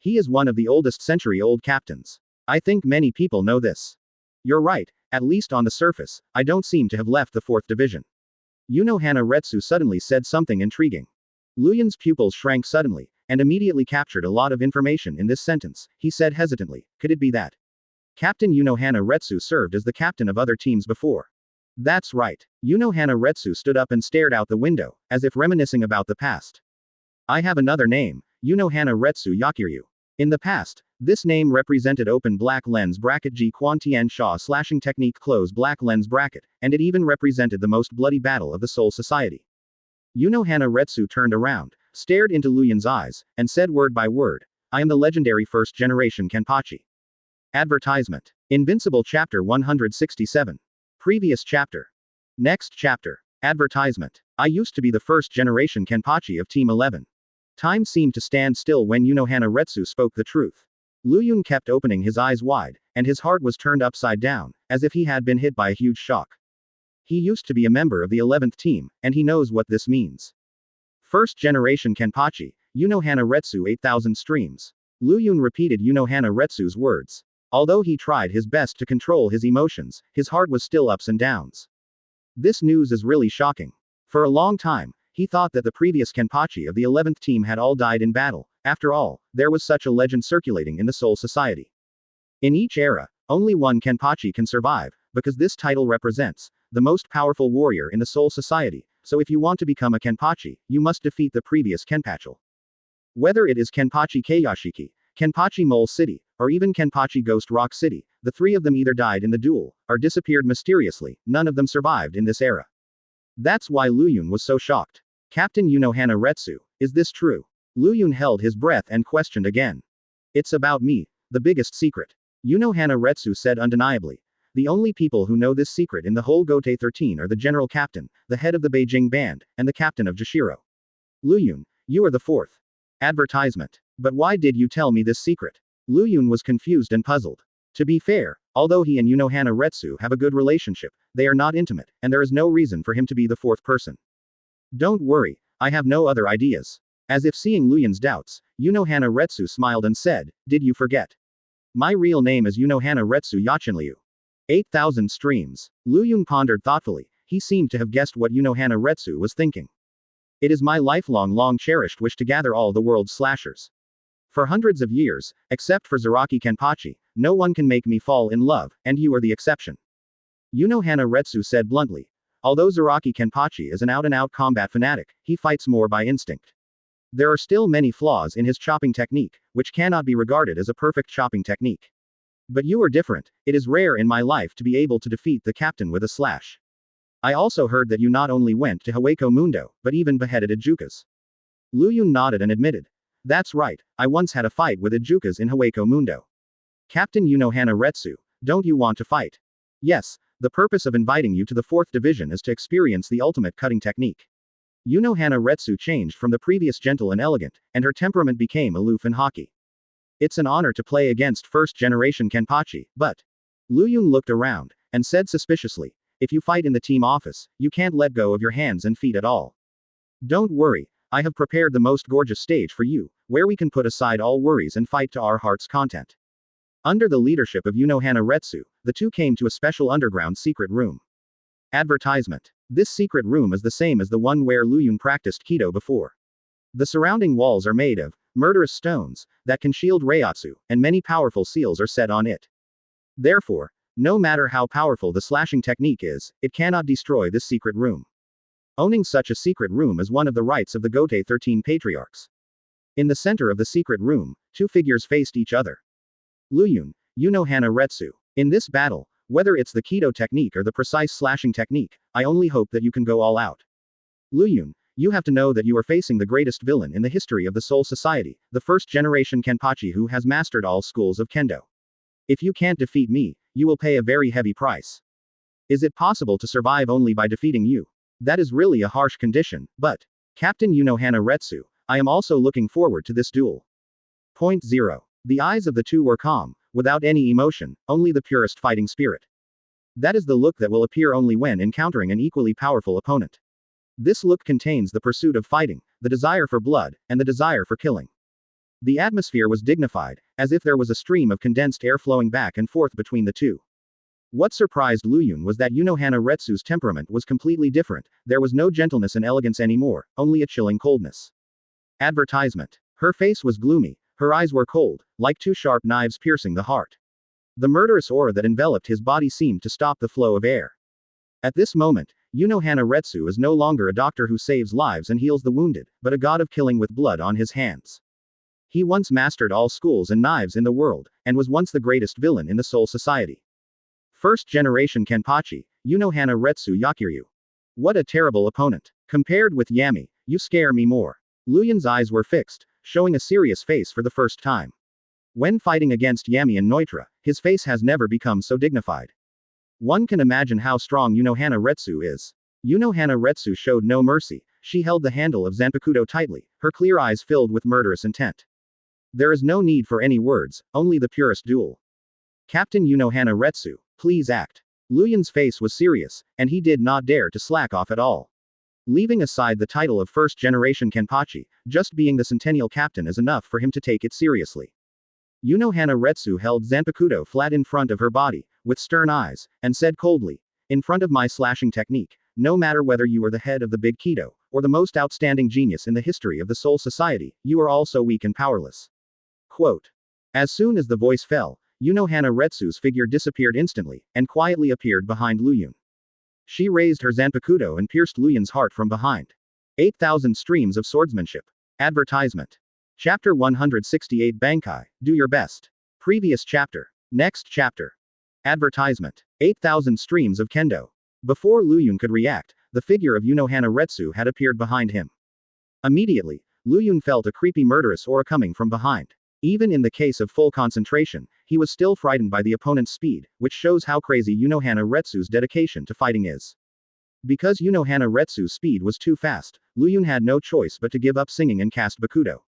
He is one of the oldest century-old captains. I think many people know this. You're right, at least on the surface, I don't seem to have left the 4th Division. Unohana Retsu suddenly said something intriguing. Lu Yun's pupils shrank suddenly, and immediately captured a lot of information in this sentence. He said hesitantly, could it be that Captain Unohana Retsu served as the captain of other teams before. That's right. Unohana Retsu stood up and stared out the window, as if reminiscing about the past. I have another name, Unohana Retsu Yakiryu. In the past, this name represented open black lens bracket Ji Quan Tian Sha slashing technique close black lens bracket, and it even represented the most bloody battle of the Soul Society. Unohana Retsu turned around, stared into Luyun's eyes, and said word by word, I am the legendary first generation Kenpachi. Advertisement. Invincible Chapter 167. Previous chapter. Next chapter. Advertisement. I used to be the first generation Kenpachi of Team 11. Time seemed to stand still when Unohana Retsu spoke the truth. Luyun kept opening his eyes wide, and his heart was turned upside down, as if he had been hit by a huge shock. He used to be a member of the 11th team, and he knows what this means. First generation Kenpachi, Unohana Retsu 8000 streams. Luyun repeated Unohana Retsu's words. Although he tried his best to control his emotions, his heart was still ups and downs. This news is really shocking. For a long time, he thought that the previous Kenpachi of the 11th team had all died in battle. After all, there was such a legend circulating in the Soul Society. In each era, only one Kenpachi can survive, because this title represents the most powerful warrior in the Soul Society, so if you want to become a Kenpachi, you must defeat the previous Kenpachal. Whether it is Kenpachi Kayashiki, Kenpachi Mole City, or even Kenpachi Ghost Rock City, the three of them either died in the duel, or disappeared mysteriously, none of them survived in this era. That's why Luyun was so shocked. Captain Unohana Retsu, is this true? Luyun held his breath and questioned again. It's about me, the biggest secret. Unohana Retsu said undeniably. The only people who know this secret in the whole Gotei 13 are the general captain, the head of the Beijing band, and the captain of Jashiro. Luyun, you are the fourth. Advertisement. But why did you tell me this secret? Luyun was confused and puzzled. To be fair, although he and Unohana Retsu have a good relationship, they are not intimate, and there is no reason for him to be the fourth person. Don't worry, I have no other ideas. As if seeing Luyun's doubts, Unohana Retsu smiled and said, Did you forget? My real name is Unohana Retsu Yachinryu. 8000 streams. Luyun pondered thoughtfully. He seemed to have guessed what Unohana Retsu was thinking. It is my long cherished wish to gather all the world's slashers. For hundreds of years, except for Zaraki Kenpachi, no one can make me fall in love, and you are the exception. Unohana Retsu said bluntly. Although Zaraki Kenpachi is an out-and-out combat fanatic, he fights more by instinct. There are still many flaws in his chopping technique, which cannot be regarded as a perfect chopping technique. But you are different. It is rare in my life to be able to defeat the captain with a slash. I also heard that you not only went to Hueco Mundo, but even beheaded Ajukas. Luyun nodded and admitted. That's right, I once had a fight with Ajukas in Hueco Mundo. Captain Unohana Retsu, don't you want to fight? Yes, the purpose of inviting you to the 4th division is to experience the ultimate cutting technique. Unohana Retsu changed from the previous gentle and elegant, and her temperament became aloof and haughty. It's an honor to play against first-generation Kenpachi, but... Luyun looked around, and said suspiciously, if you fight in the team office, you can't let go of your hands and feet at all. Don't worry, I have prepared the most gorgeous stage for you, where we can put aside all worries and fight to our heart's content. Under the leadership of Unohana Retsu, the two came to a special underground secret room. Advertisement. This secret room is the same as the one where Luyun practiced Kido before. The surrounding walls are made of murderous stones that can shield Reiatsu, and many powerful seals are set on it. Therefore, no matter how powerful the slashing technique is, it cannot destroy this secret room. Owning such a secret room is one of the rights of the Gotei 13 patriarchs. In the center of the secret room, two figures faced each other. Luyun, Unohana Retsu. In this battle, whether it's the Kido technique or the precise slashing technique, I only hope that you can go all out. Luyun, you have to know that you are facing the greatest villain in the history of the Soul Society, the first generation Kenpachi who has mastered all schools of Kendo. If you can't defeat me, you will pay a very heavy price. Is it possible to survive only by defeating you? That is really a harsh condition, but... Captain Unohana Retsu, I am also looking forward to this duel. Point 0. The eyes of the two were calm, without any emotion, only the purest fighting spirit. That is the look that will appear only when encountering an equally powerful opponent. This look contains the pursuit of fighting, the desire for blood, and the desire for killing. The atmosphere was dignified, as if there was a stream of condensed air flowing back and forth between the two. What surprised Luyun was that Unohana Retsu's temperament was completely different. There was no gentleness and elegance anymore, only a chilling coldness. Advertisement. Her face was gloomy, her eyes were cold, like two sharp knives piercing the heart. The murderous aura that enveloped his body seemed to stop the flow of air. At this moment, Unohana Retsu is no longer a doctor who saves lives and heals the wounded, but a god of killing with blood on his hands. He once mastered all schools and knives in the world, and was once the greatest villain in the Soul Society. First generation Kenpachi, Unohana Retsu Yakiryu. What a terrible opponent. Compared with Yami, you scare me more. Luyun's eyes were fixed, showing a serious face for the first time. When fighting against Yami and Neutra, his face has never become so dignified. One can imagine how strong Unohana Retsu is. Unohana Retsu showed no mercy, she held the handle of Zanpakuto tightly, her clear eyes filled with murderous intent. There is no need for any words, only the purest duel. Captain Unohana Retsu, please act. Luyun's face was serious, and he did not dare to slack off at all. Leaving aside the title of first generation Kenpachi, just being the Centennial Captain is enough for him to take it seriously. Unohana Retsu held Zanpakuto flat in front of her body, with stern eyes, and said coldly, in front of my slashing technique, no matter whether you are the head of the Big Kido, or the most outstanding genius in the history of the Soul Society, you are all so weak and powerless. Quote. As soon as the voice fell, Unohana Retsu's figure disappeared instantly, and quietly appeared behind Luyun. She raised her Zanpakuto and pierced Luyun's heart from behind. 8,000 streams of swordsmanship. Advertisement. Chapter 168 Bankai, do your best. Previous chapter. Next chapter. Advertisement. 8,000 streams of kendo. Before Luyun could react, the figure of Unohana Retsu had appeared behind him. Immediately, Luyun felt a creepy murderous aura coming from behind. Even in the case of full concentration, he was still frightened by the opponent's speed, which shows how crazy Unohana Retsu's dedication to fighting is. Because Unohana Retsu's speed was too fast, Luyun had no choice but to give up singing and cast Bakudo.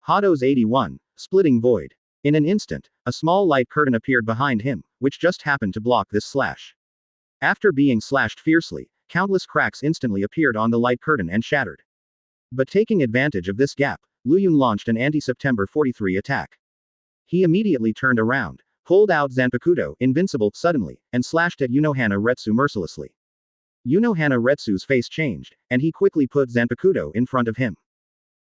Hados 81, Splitting Void. In an instant, a small light curtain appeared behind him, which just happened to block this slash. After being slashed fiercely, countless cracks instantly appeared on the light curtain and shattered. But taking advantage of this gap, Luyun launched an anti-September 43 attack. He immediately turned around, pulled out Zanpakuto, invincible, suddenly, and slashed at Unohana Retsu mercilessly. Unohana Retsu's face changed, and he quickly put Zanpakuto in front of him.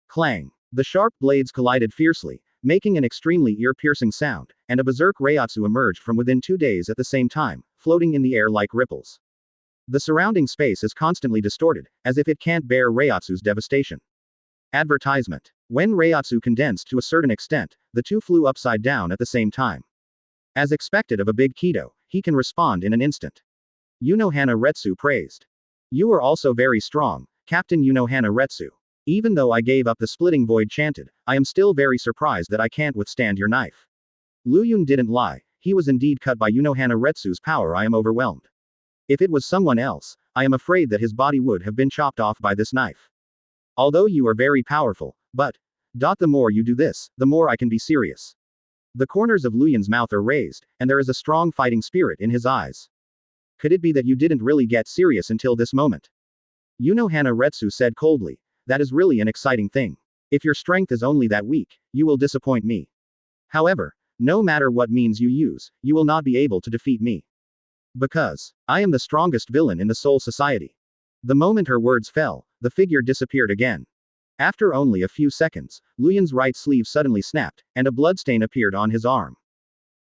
Clang! The sharp blades collided fiercely, making an extremely ear-piercing sound, and a berserk Reiatsu emerged from within 2 days at the same time, floating in the air like ripples. The surrounding space is constantly distorted, as if it can't bear Reiatsu's devastation. Advertisement. When Reiatsu condensed to a certain extent, the two flew upside down at the same time. As expected of a big Kido, he can respond in an instant. Unohana Retsu praised. You are also very strong, Captain Unohana Retsu. Even though I gave up the splitting void chanted, I am still very surprised that I can't withstand your knife. Luyun didn't lie, he was indeed cut by Unohana Retsu's power. I am overwhelmed. If it was someone else, I am afraid that his body would have been chopped off by this knife. Although you are very powerful, but, the more you do this, the more I can be serious. The corners of Luyun's mouth are raised, and there is a strong fighting spirit in his eyes. Could it be that you didn't really get serious until this moment? Unohana Retsu said coldly. That is really an exciting thing. If your strength is only that weak, you will disappoint me. However, no matter what means you use, you will not be able to defeat me. Because I am the strongest villain in the Soul Society. The moment her words fell, the figure disappeared again. After only a few seconds, Luyun's right sleeve suddenly snapped, and a bloodstain appeared on his arm.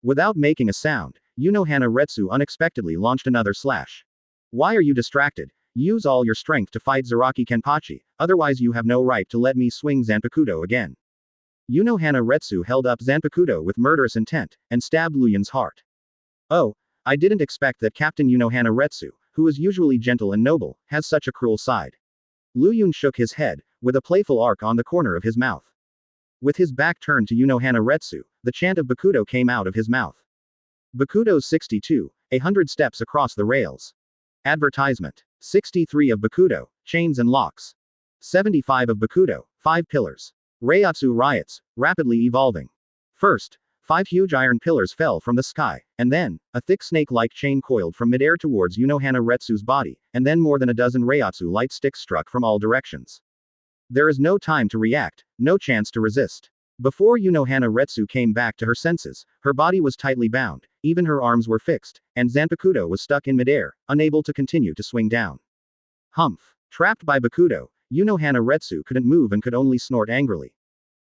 Without making a sound, Unohana Retsu unexpectedly launched another slash. Why are you distracted? Use all your strength to fight Zaraki Kenpachi, otherwise you have no right to let me swing Zanpakuto again. Unohana Retsu held up Zanpakuto with murderous intent, and stabbed Luyun's heart. Oh, I didn't expect that Captain Unohana Retsu, who is usually gentle and noble, has such a cruel side. Luyun shook his head, with a playful arc on the corner of his mouth. With his back turned to Unohana Retsu, the chant of Bakudo came out of his mouth. Bakudo 62, 100 steps across the rails. Advertisement. 63 of Bakudo, chains and locks. 75 of Bakudo, 5 pillars. Reiatsu riots, rapidly evolving. First, 5 huge iron pillars fell from the sky, and then, a thick snake-like chain coiled from midair towards Unohana Retsu's body, and then more than a dozen Reiatsu light sticks struck from all directions. There is no time to react, no chance to resist. Before Unohana Retsu came back to her senses, her body was tightly bound, even her arms were fixed, and Zanpakuto was stuck in midair, unable to continue to swing down. Humph! Trapped by Bakudo, Unohana Retsu couldn't move and could only snort angrily.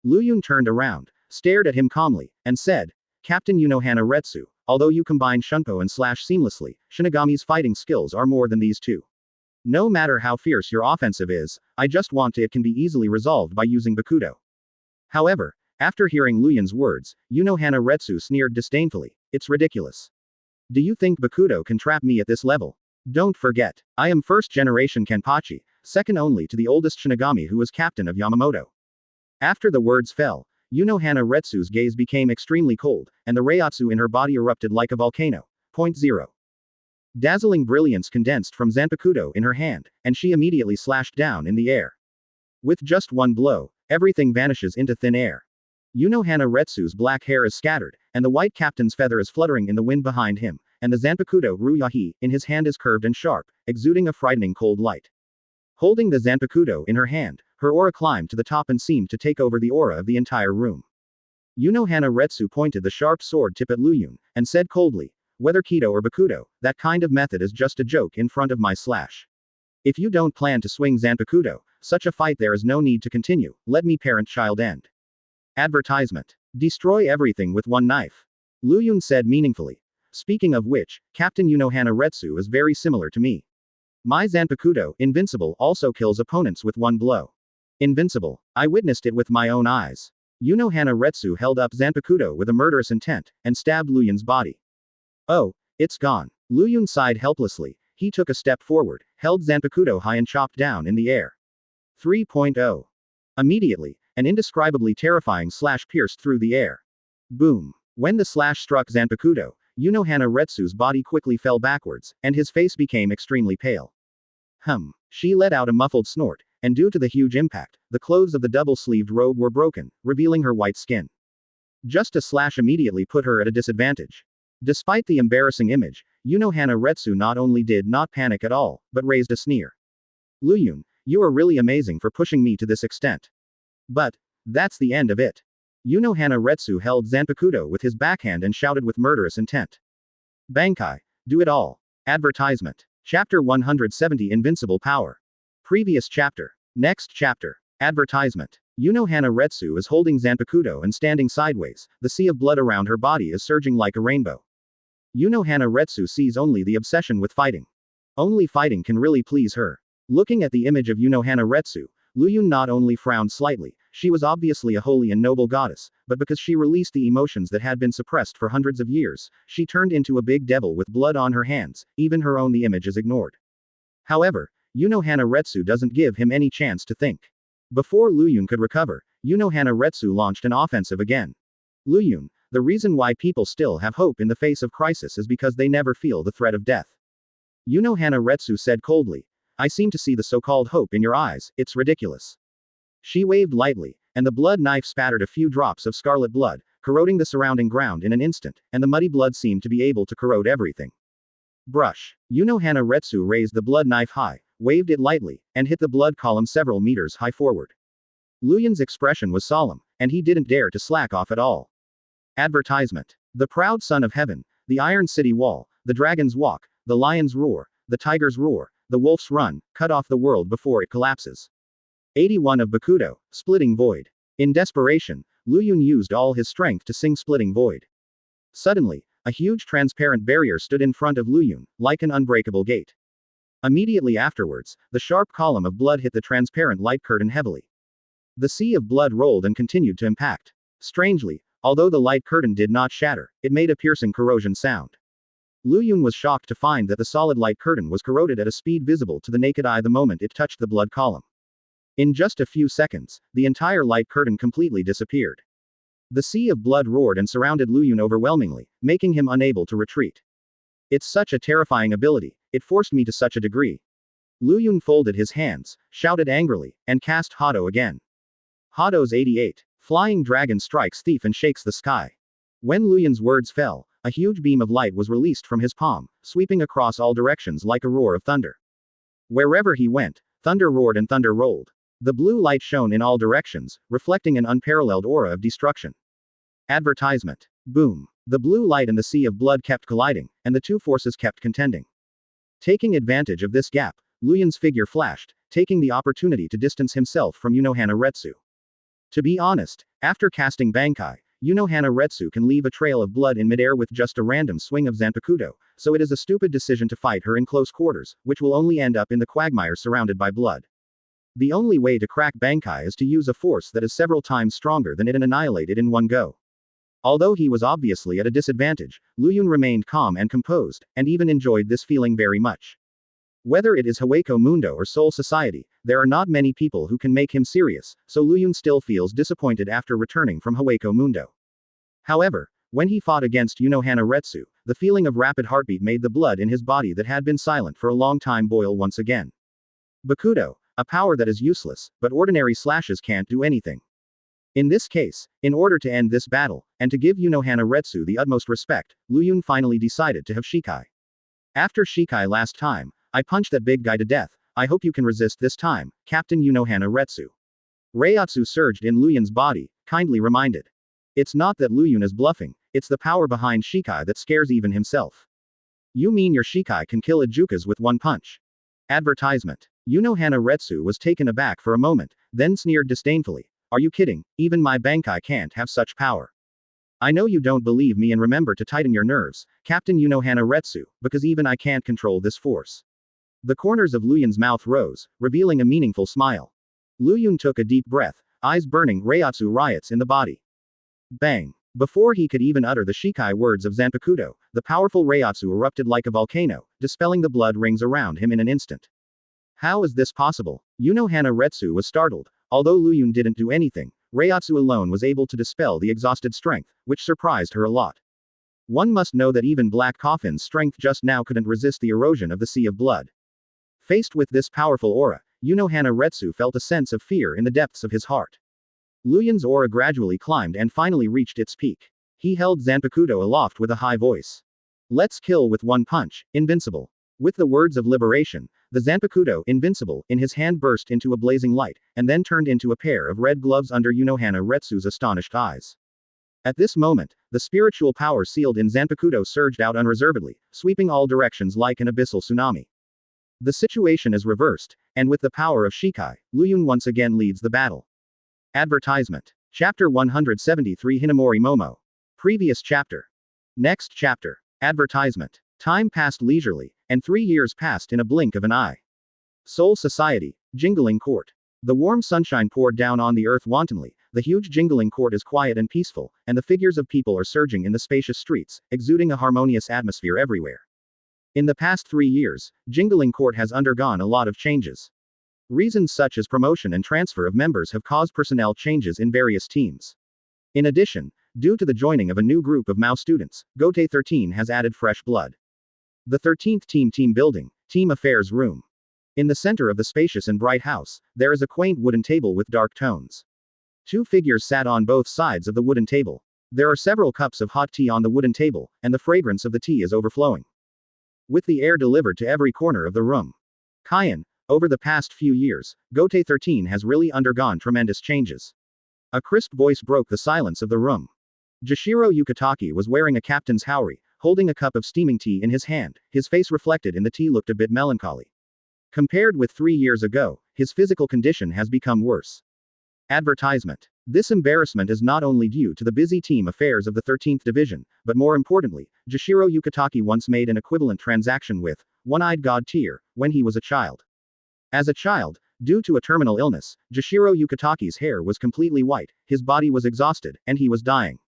Luyun turned around, stared at him calmly, and said, Captain Unohana Retsu, although you combine Shunpo and Slash seamlessly, Shinigami's fighting skills are more than these two. No matter how fierce your offensive is, I just want it can be easily resolved by using Bakudo. However, after hearing Luyun's words, Unohana Retsu sneered disdainfully. It's ridiculous. Do you think Bakudo can trap me at this level? Don't forget, I am first generation Kenpachi, second only to the oldest Shinigami who was captain of Yamamoto. After the words fell, Unohana Retsu's gaze became extremely cold, and the Reiatsu in her body erupted like a volcano. Point 0. Dazzling brilliance condensed from Zanpakudo in her hand, and she immediately slashed down in the air. With just one blow, everything vanishes into thin air. Unohana Retsu's black hair is scattered, and the white captain's feather is fluttering in the wind behind him, and the Zanpakudo Ruyahi in his hand is curved and sharp, exuding a frightening cold light. Holding the Zanpakudo in her hand, her aura climbed to the top and seemed to take over the aura of the entire room. Unohana Retsu pointed the sharp sword tip at Luyun, and said coldly, whether Kido or Bakudo, that kind of method is just a joke in front of my Slash. If you don't plan to swing Zanpakudo, such a fight there is no need to continue, let me parent-child end. Advertisement. Destroy everything with one knife. Luyun said meaningfully. Speaking of which, Captain Unohana Retsu is very similar to me. My Zanpakudo, Invincible, also kills opponents with one blow. Invincible. I witnessed it with my own eyes. Unohana Retsu held up Zanpakudo with a murderous intent, and stabbed Luyun's body. Oh, it's gone. Luyun sighed helplessly. He took a step forward, held Zanpakudo high and chopped down in the air. 3.0. Immediately, an indescribably terrifying slash pierced through the air. Boom. When the slash struck Zanpakudo, Unohana Retsu's body quickly fell backwards, and his face became extremely pale. She let out a muffled snort, and due to the huge impact, the clothes of the double-sleeved robe were broken, revealing her white skin. Just a slash immediately put her at a disadvantage. Despite the embarrassing image, Unohana Retsu not only did not panic at all, but raised a sneer. Luyun, you are really amazing for pushing me to this extent. But, that's the end of it. Unohana Retsu held Zanpakudo with his backhand and shouted with murderous intent. Bankai, do it all. Advertisement. Chapter 170 Invincible Power. Previous chapter. Next chapter. Advertisement. Unohana Retsu is holding Zanpakudo and standing sideways, the sea of blood around her body is surging like a rainbow. Unohana Retsu sees only the obsession with fighting. Only fighting can really please her. Looking at the image of Unohana Retsu, Luyun not only frowned slightly, she was obviously a holy and noble goddess, but because she released the emotions that had been suppressed for hundreds of years, she turned into a big devil with blood on her hands, even her own the image is ignored. However, Unohana Retsu doesn't give him any chance to think. Before Luyun could recover, Unohana Retsu launched an offensive again. Luyun, the reason why people still have hope in the face of crisis is because they never feel the threat of death. Unohana Retsu said coldly, I seem to see the so-called hope in your eyes, it's ridiculous. She waved lightly, and the blood knife spattered a few drops of scarlet blood, corroding the surrounding ground in an instant, and the muddy blood seemed to be able to corrode everything. Brush. Unohana Retsu raised the blood knife high, waved it lightly, and hit the blood column several meters high forward. Luyun's expression was solemn, and he didn't dare to slack off at all. Advertisement. The proud son of heaven, the iron city wall, the dragon's walk, the lion's roar, the tiger's roar, the wolf's run, cut off the world before it collapses. 81 of Bakudo, Splitting Void. In desperation, Luyun used all his strength to sing Splitting Void. Suddenly, a huge transparent barrier stood in front of Luyun, like an unbreakable gate. Immediately afterwards, the sharp column of blood hit the transparent light curtain heavily. The sea of blood rolled and continued to impact. Strangely, although the light curtain did not shatter, it made a piercing corrosion sound. Luyun was shocked to find that the solid light curtain was corroded at a speed visible to the naked eye the moment it touched the blood column. In just a few seconds, the entire light curtain completely disappeared. The sea of blood roared and surrounded Luyun overwhelmingly, making him unable to retreat. It's such a terrifying ability, it forced me to such a degree. Luyun folded his hands, shouted angrily, and cast Hado again. Hado's 88. Flying dragon strikes thief and shakes the sky. When Luyun's words fell, a huge beam of light was released from his palm, sweeping across all directions like a roar of thunder. Wherever he went, thunder roared and thunder rolled. The blue light shone in all directions, reflecting an unparalleled aura of destruction. Advertisement. Boom. The blue light and the sea of blood kept colliding, and the two forces kept contending. Taking advantage of this gap, Luyun's figure flashed, taking the opportunity to distance himself from Unohana Retsu. To be honest, after casting Bankai, Hana Retsu can leave a trail of blood in midair with just a random swing of Zanpakuto, so it is a stupid decision to fight her in close quarters, which will only end up in the quagmire surrounded by blood. The only way to crack Bankai is to use a force that is several times stronger than it and annihilate it in one go. Although he was obviously at a disadvantage, Luyun remained calm and composed, and even enjoyed this feeling very much. Whether it is Hueco Mundo or Soul Society, there are not many people who can make him serious, so Luyun still feels disappointed after returning from Hueco Mundo. However, when he fought against Hana Retsu, the feeling of rapid heartbeat made the blood in his body that had been silent for a long time boil once again. Bakudo, a power that is useless, but ordinary slashes can't do anything. In this case, in order to end this battle, and to give Hana Retsu the utmost respect, Luyun finally decided to have Shikai. After Shikai last time, I punched that big guy to death, I hope you can resist this time, Captain Hana Retsu. Reiatsu surged in Luyun's body, kindly reminded. It's not that Luyun is bluffing, it's the power behind Shikai that scares even himself. You mean your Shikai can kill Ajukas with one punch? Advertisement. Hana Retsu was taken aback for a moment, then sneered disdainfully. Are you kidding? Even my Bankai can't have such power. I know you don't believe me and remember to tighten your nerves, Captain Hana Retsu, because even I can't control this force. The corners of Luyun's mouth rose, revealing a meaningful smile. Luyun took a deep breath, eyes burning. Reiatsu riots in the body. Bang! Before he could even utter the Shikai words of Zanpakuto, the powerful Reiatsu erupted like a volcano, dispelling the blood rings around him in an instant. How is this possible? Hana Retsu was startled. Although Luyun didn't do anything, Reiatsu alone was able to dispel the exhausted strength, which surprised her a lot. One must know that even Black Coffin's strength just now couldn't resist the erosion of the sea of blood. Faced with this powerful aura, Hana Retsu felt a sense of fear in the depths of his heart. Luyun's aura gradually climbed and finally reached its peak. He held Zanpakuto aloft with a high voice. Let's kill with one punch, invincible. With the words of liberation, the Zanpakuto, invincible, in his hand burst into a blazing light, and then turned into a pair of red gloves under Hana Retsu's astonished eyes. At this moment, the spiritual power sealed in Zanpakuto surged out unreservedly, sweeping all directions like an abyssal tsunami. The situation is reversed, and with the power of Shikai, Luyun once again leads the battle. Advertisement. Chapter 173 Hinamori Momo. Previous chapter. Next chapter. Advertisement. Time passed leisurely, and 3 years passed in a blink of an eye. Soul Society, Jingling Court. The warm sunshine poured down on the earth wantonly, the huge Jingling Court is quiet and peaceful, and the figures of people are surging in the spacious streets, exuding a harmonious atmosphere everywhere. In the past 3 years, Jingling Court has undergone a lot of changes. Reasons such as promotion and transfer of members have caused personnel changes in various teams. In addition, due to the joining of a new group of Mao students, Gotei 13 has added fresh blood. The 13th Team Building, Team Affairs Room. In the center of the spacious and bright house, there is a quaint wooden table with dark tones. 2 figures sat on both sides of the wooden table. There are several cups of hot tea on the wooden table, and the fragrance of the tea is overflowing. With the air delivered to every corner of the room. Kyan, over the past few years, Gotei 13 has really undergone tremendous changes. A crisp voice broke the silence of the room. Jashiro Yukitaki was wearing a captain's haori, holding a cup of steaming tea in his hand, his face reflected in the tea looked a bit melancholy. Compared with 3 years ago, his physical condition has become worse. Advertisement. This embarrassment is not only due to the busy team affairs of the 13th Division, but more importantly, Jashiro Yukitaki once made an equivalent transaction with One-Eyed God Tier when he was a child. As a child, due to a terminal illness, Jashiro Yukitaki's hair was completely white, his body was exhausted, and he was dying.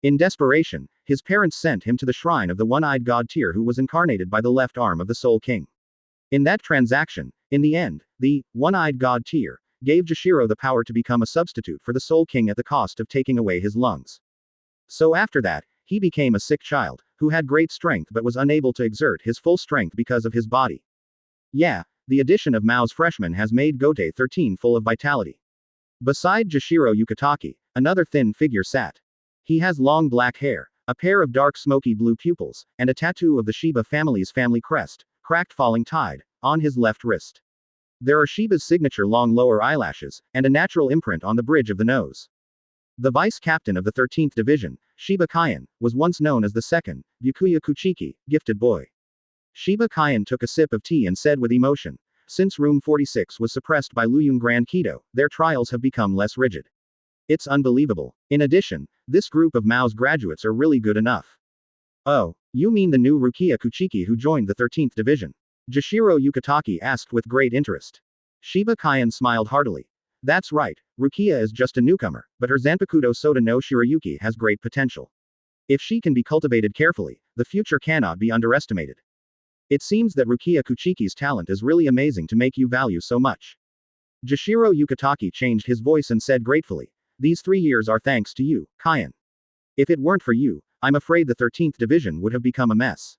In desperation, his parents sent him to the shrine of the One-Eyed God Tier who was incarnated by the left arm of the Soul King. In that transaction, in the end, the One-Eyed God Tier gave Jashiro the power to become a substitute for the Soul King at the cost of taking away his lungs. So after that, he became a sick child, who had great strength but was unable to exert his full strength because of his body. Yeah, the addition of Mao's freshman has made Gotei 13 full of vitality. Beside Jashiro Yukitaki, another thin figure sat. He has long black hair, a pair of dark smoky blue pupils, and a tattoo of the Shiba family's family crest, cracked falling tide, on his left wrist. There are Shiba's signature long lower eyelashes, and a natural imprint on the bridge of the nose. The vice captain of the 13th Division, Shiba Kyan, was once known as the second, Byakuya Kuchiki, gifted boy. Shiba Kyan took a sip of tea and said with emotion, since Room 46 was suppressed by Luyun Grand Kido, their trials have become less rigid. It's unbelievable. In addition, this group of Mao's graduates are really good enough. Oh, you mean the new Rukia Kuchiki who joined the 13th Division? Jashiro Yukitaki asked with great interest. Shiba Kyan smiled heartily. That's right, Rukia is just a newcomer, but her Zanpakuto Soda no Shirayuki has great potential. If she can be cultivated carefully, the future cannot be underestimated. It seems that Rukia Kuchiki's talent is really amazing to make you value so much. Jashiro Yukitaki changed his voice and said gratefully, "These 3 years are thanks to you, Kyan. If it weren't for you, I'm afraid the 13th Division would have become a mess."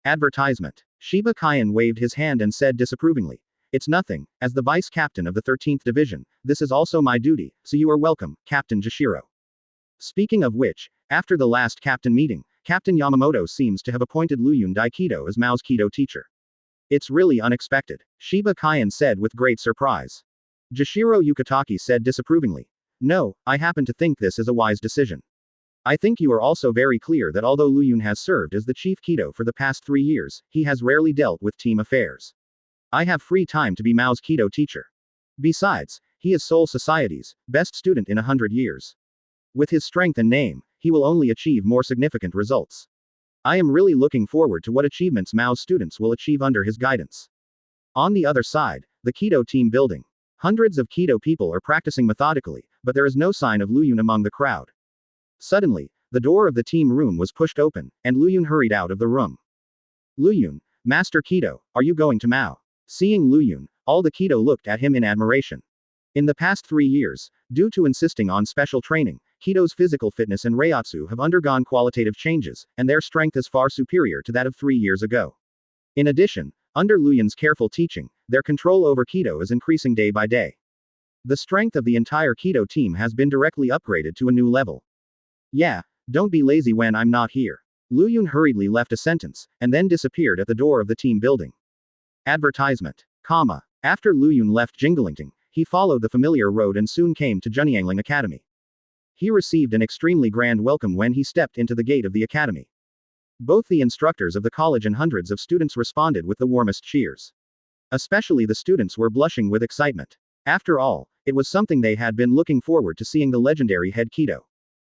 Advertisement. Shiba Kyan waved his hand and said disapprovingly, "It's nothing, as the vice captain of the 13th Division, this is also my duty, so you are welcome, Captain Jashiro." Speaking of which, after the last captain meeting, Captain Yamamoto seems to have appointed Luyun Daikido as Mao's Kido teacher. It's really unexpected, Shiba Kyan said with great surprise. Jashiro Yukitaki said disapprovingly, "No, I happen to think this is a wise decision. I think you are also very clear that although Luyun has served as the chief Kido for the past 3 years, he has rarely dealt with team affairs. I have free time to be Mao's Kido teacher. Besides, he is Seoul Society's best student in 100 years. With his strength and name, he will only achieve more significant results. I am really looking forward to what achievements Mao's students will achieve under his guidance." On the other side, the Kido team building. Hundreds of Kido people are practicing methodically, but there is no sign of Luyun among the crowd. Suddenly, the door of the team room was pushed open, and Luyun hurried out of the room. "Luyun, Master Kido, are you going to Mao?" Seeing Luyun, all the Kido looked at him in admiration. In the past 3 years, due to insisting on special training, Kido's physical fitness and Reiatsu have undergone qualitative changes, and their strength is far superior to that of 3 years ago. In addition, under Luyun's careful teaching, their control over Kido is increasing day by day. The strength of the entire Kido team has been directly upgraded to a new level. "Yeah, don't be lazy when I'm not here." Luyun hurriedly left a sentence, and then disappeared at the door of the team building. Advertisement. After Luyun left Jinglingting, he followed the familiar road and soon came to Junyangling Academy. He received an extremely grand welcome when he stepped into the gate of the academy. Both the instructors of the college and hundreds of students responded with the warmest cheers. Especially the students were blushing with excitement. After all, it was something they had been looking forward to seeing the legendary head Kido.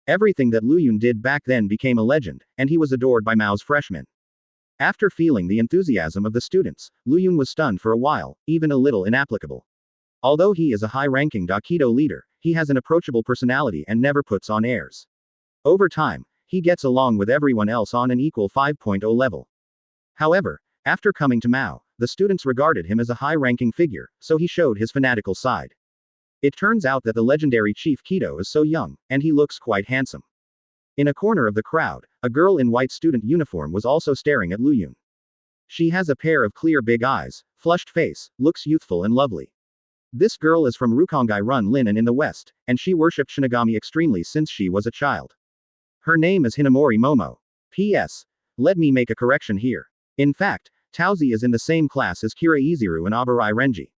Everything that Luyun did back then became a legend, and he was adored by Mao's freshmen. After feeling the enthusiasm of the students, Luyun was stunned for a while, even a little inapplicable. Although he is a high-ranking Dakido leader, he has an approachable personality and never puts on airs. Over time, he gets along with everyone else on an equal 5.0 level. However, after coming to Mao, the students regarded him as a high-ranking figure, so he showed his fanatical side. It turns out that the legendary Chief Kido is so young, and he looks quite handsome. In a corner of the crowd, a girl in white student uniform was also staring at Luyun. She has a pair of clear big eyes, flushed face, looks youthful and lovely. This girl is from Rukongai Run Linen in the west, and she worshipped Shinigami extremely since she was a child. Her name is Hinamori Momo. P.S. Let me make a correction here. In fact, Taozi is in the same class as Kira Izuru and Abarai Renji.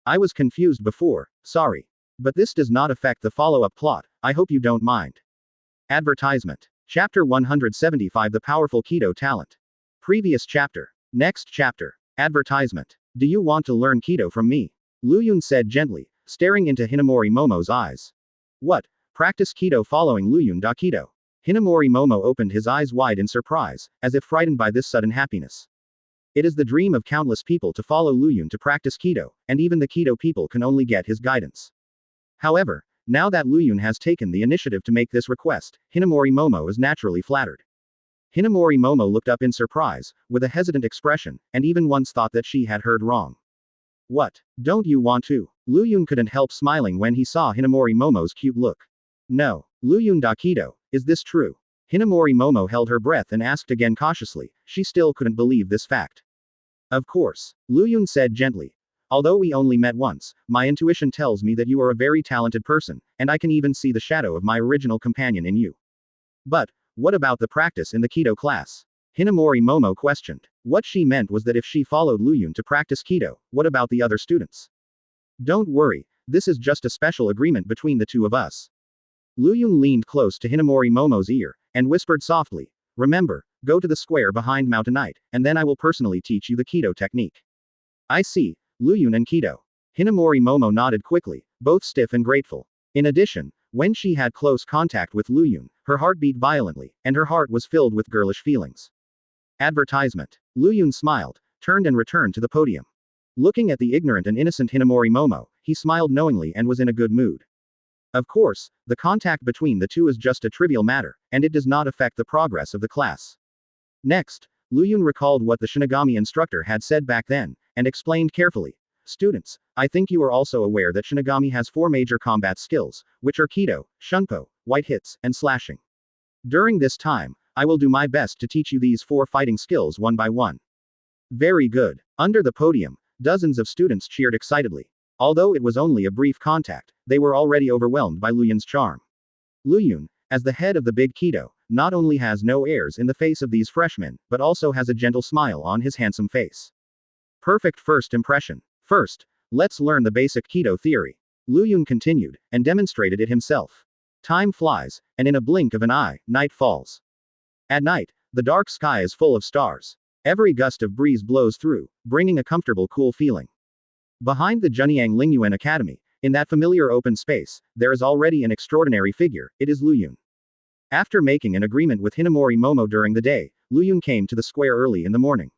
I was confused before, sorry. But this does not affect the follow-up plot, I hope you don't mind. Advertisement. Chapter 175 The Powerful Kido Talent. Previous chapter. Next chapter. Advertisement. Do you want to learn Kido from me? Luyun said gently, staring into Hinamori Momo's eyes. What? Practice Kido following Luyun Dakido. Hinamori Momo opened his eyes wide in surprise, as if frightened by this sudden happiness. It is the dream of countless people to follow Luyun to practice Kido, and even the Kido people can only get his guidance. However, now that Luyun has taken the initiative to make this request, Hinamori Momo is naturally flattered. Hinamori Momo looked up in surprise, with a hesitant expression, and even once thought that she had heard wrong. What? Don't you want to? Luyun couldn't help smiling when he saw Hinamori Momo's cute look. No. Luyun Dakido, is this true? Hinamori Momo held her breath and asked again cautiously, she still couldn't believe this fact. Of course. Luyun said gently. Although we only met once, my intuition tells me that you are a very talented person, and I can even see the shadow of my original companion in you. But, what about the practice in the Kido class? Hinamori Momo questioned. What she meant was that if she followed Luyun to practice Kido, what about the other students? Don't worry, this is just a special agreement between the two of us. Luyun leaned close to Hinamori Momo's ear, and whispered softly, remember, go to the square behind Mao tonight, and then I will personally teach you the Kido technique. I see, Luyun and Kido. Hinamori Momo nodded quickly, both stiff and grateful. In addition, When she had close contact with Lu Yun, her heart beat violently, and her heart was filled with girlish feelings. Advertisement. Lu Yun smiled, turned and returned to the podium. Looking at the ignorant and innocent Hinamori Momo, he smiled knowingly and was in a good mood. Of course, the contact between the two is just a trivial matter, and it does not affect the progress of the class. Next, Lu Yun recalled what the Shinigami instructor had said back then, and explained carefully. Students, I think you are also aware that Shinigami has 4 major combat skills, which are Kido, Shunpo, white hits, and slashing. During this time, I will do my best to teach you these 4 fighting skills one by one. Very good. Under the podium, dozens of students cheered excitedly. Although it was only a brief contact, they were already overwhelmed by Lu Yun's charm. Lu Yun, as the head of the big Kido, not only has no airs in the face of these freshmen, but also has a gentle smile on his handsome face. Perfect first impression. First, let's learn the basic Kido theory. Lu Yun continued, and demonstrated it himself. Time flies, and in a blink of an eye, night falls. At night, the dark sky is full of stars. Every gust of breeze blows through, bringing a comfortable cool feeling. Behind the Junyang Lingyuan Academy, in that familiar open space, there is already an extraordinary figure, it is Lu Yun. After making an agreement with Hinamori Momo during the day, Lu Yun came to the square early in the morning.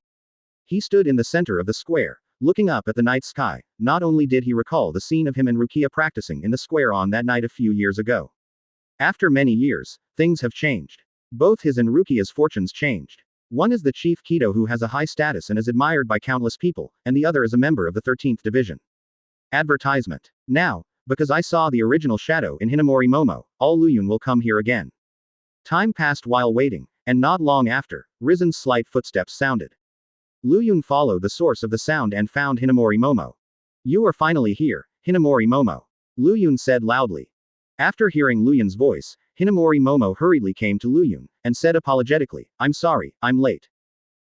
He stood in the center of the square, looking up at the night sky. Not only did he recall the scene of him and Rukia practicing in the square on that night a few years ago. After many years, things have changed. Both his and Rukia's fortunes changed. One is the chief Kido who has a high status and is admired by countless people, and the other is a member of the 13th Division. Advertisement. Now, because I saw the original shadow in Hinamori Momo, all Lu Yun will come here again. Time passed while waiting, and not long after, Rizen's slight footsteps sounded. Lu Yun followed the source of the sound and found Hinamori Momo. You are finally here, Hinamori Momo. Lu Yun said loudly. After hearing Lu Yun's voice, Hinamori Momo hurriedly came to Lu Yun, and said apologetically, I'm sorry, I'm late.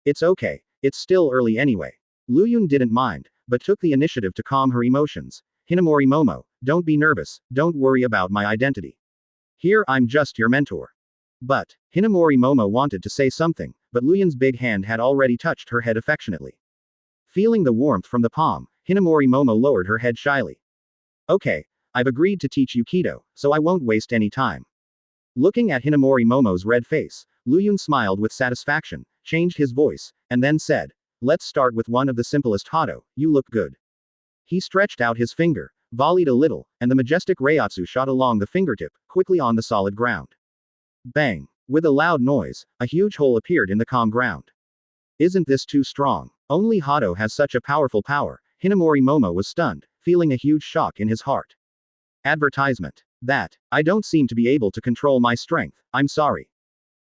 It's okay, it's still early anyway. Lu Yun didn't mind, but took the initiative to calm her emotions. Hinamori Momo, don't be nervous, don't worry about my identity. Here I'm just your mentor. But, Hinamori Momo wanted to say something, but Lu Yun's big hand had already touched her head affectionately. Feeling the warmth from the palm, Hinamori Momo lowered her head shyly. Okay, I've agreed to teach you Kido, so I won't waste any time. Looking at Hinamori Momo's red face, Lu Yun smiled with satisfaction, changed his voice, and then said, let's start with one of the simplest Hado, you look good. He stretched out his finger, volleyed a little, and the majestic Reiatsu shot along the fingertip, quickly on the solid ground. Bang! With a loud noise, a huge hole appeared in the calm ground. Isn't this too strong? Only Hado has such a powerful power. Hinamori Momo was stunned, feeling a huge shock in his heart. Advertisement. That, I don't seem to be able to control my strength, I'm sorry.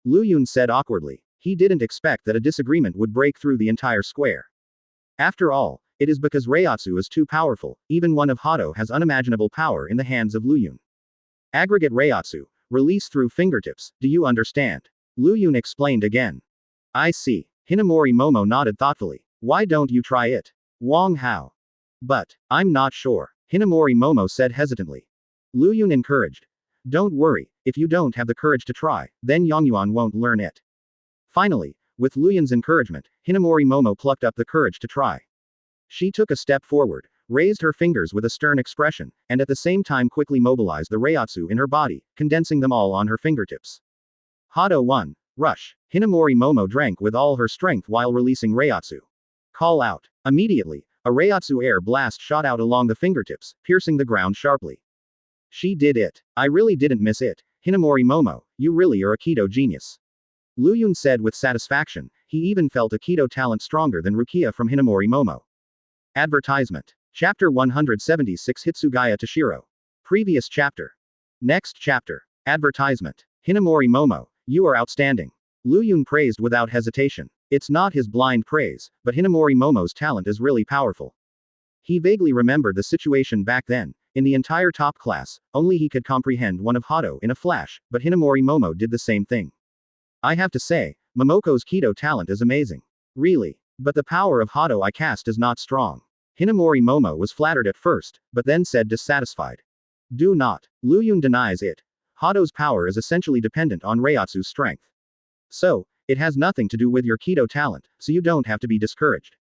Lu Yun said awkwardly. He didn't expect that a disagreement would break through the entire square. After all, it is because Reiatsu is too powerful, even one of Hado has unimaginable power in the hands of Lu Yun. Aggregate Reiatsu, release through fingertips, do you understand? Lu Yun explained again. I see. Hinamori Momo nodded thoughtfully. Why don't you try it? Wang Hao. But, I'm not sure. Hinamori Momo said hesitantly. Lu Yun encouraged. Don't worry, if you don't have the courage to try, then Yongyuan won't learn it. Finally, with Lu Yun's encouragement, Hinamori Momo plucked up the courage to try. She took a step forward, raised her fingers with a stern expression, and at the same time quickly mobilized the Reiatsu in her body, condensing them all on her fingertips. Hado 1. Rush. Hinamori Momo drank with all her strength while releasing Reiatsu. Call out. Immediately, a Reiatsu air blast shot out along the fingertips, piercing the ground sharply. She did it. I really didn't miss it. Hinamori Momo, you really are a Kido genius. Lu Yun said with satisfaction. He even felt a Kido talent stronger than Rukia from Hinamori Momo. Advertisement. Chapter 176 Hitsugaya Toshiro. Previous chapter. Next chapter. Advertisement. Hinamori Momo, you are outstanding. Lu Yun praised without hesitation. It's not his blind praise, but Hinamori Momo's talent is really powerful. He vaguely remembered the situation back then. In the entire top class, only he could comprehend one of Hado in a flash, but Hinamori Momo did the same thing. I have to say, Momoko's Kido talent is amazing. Really. But the power of Hado I cast is not strong. Hinamori Momo was flattered at first, but then said dissatisfied. Do not. Lu Yun denies it. Hado's power is essentially dependent on Reiatsu's strength. So, it has nothing to do with your Kido talent, so you don't have to be discouraged.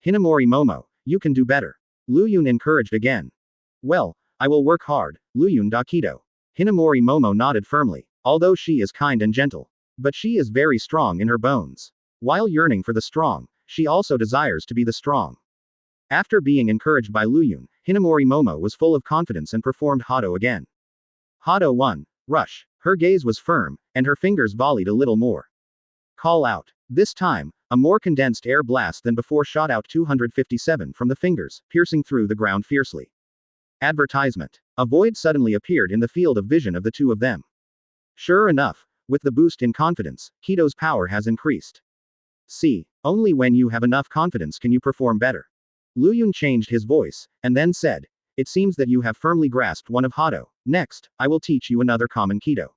Hinamori Momo, you can do better. Lu Yun encouraged again. Well, I will work hard, Lu Yun da Kido. Hinamori Momo nodded firmly. Although she is kind and gentle. But she is very strong in her bones. While yearning for the strong, she also desires to be the strong. After being encouraged by Luyun, Hinamori Momo was full of confidence and performed Hado again. Hado 1. Rush. Her gaze was firm, and her fingers volleyed a little more. Call out. This time, a more condensed air blast than before shot out 257 from the fingers, piercing through the ground fiercely. Advertisement. A void suddenly appeared in the field of vision of the two of them. Sure enough, with the boost in confidence, Kido's power has increased. See, only when you have enough confidence can you perform better. Luyun changed his voice, and then said, it seems that you have firmly grasped one of Hado. Next, I will teach you another common Kido.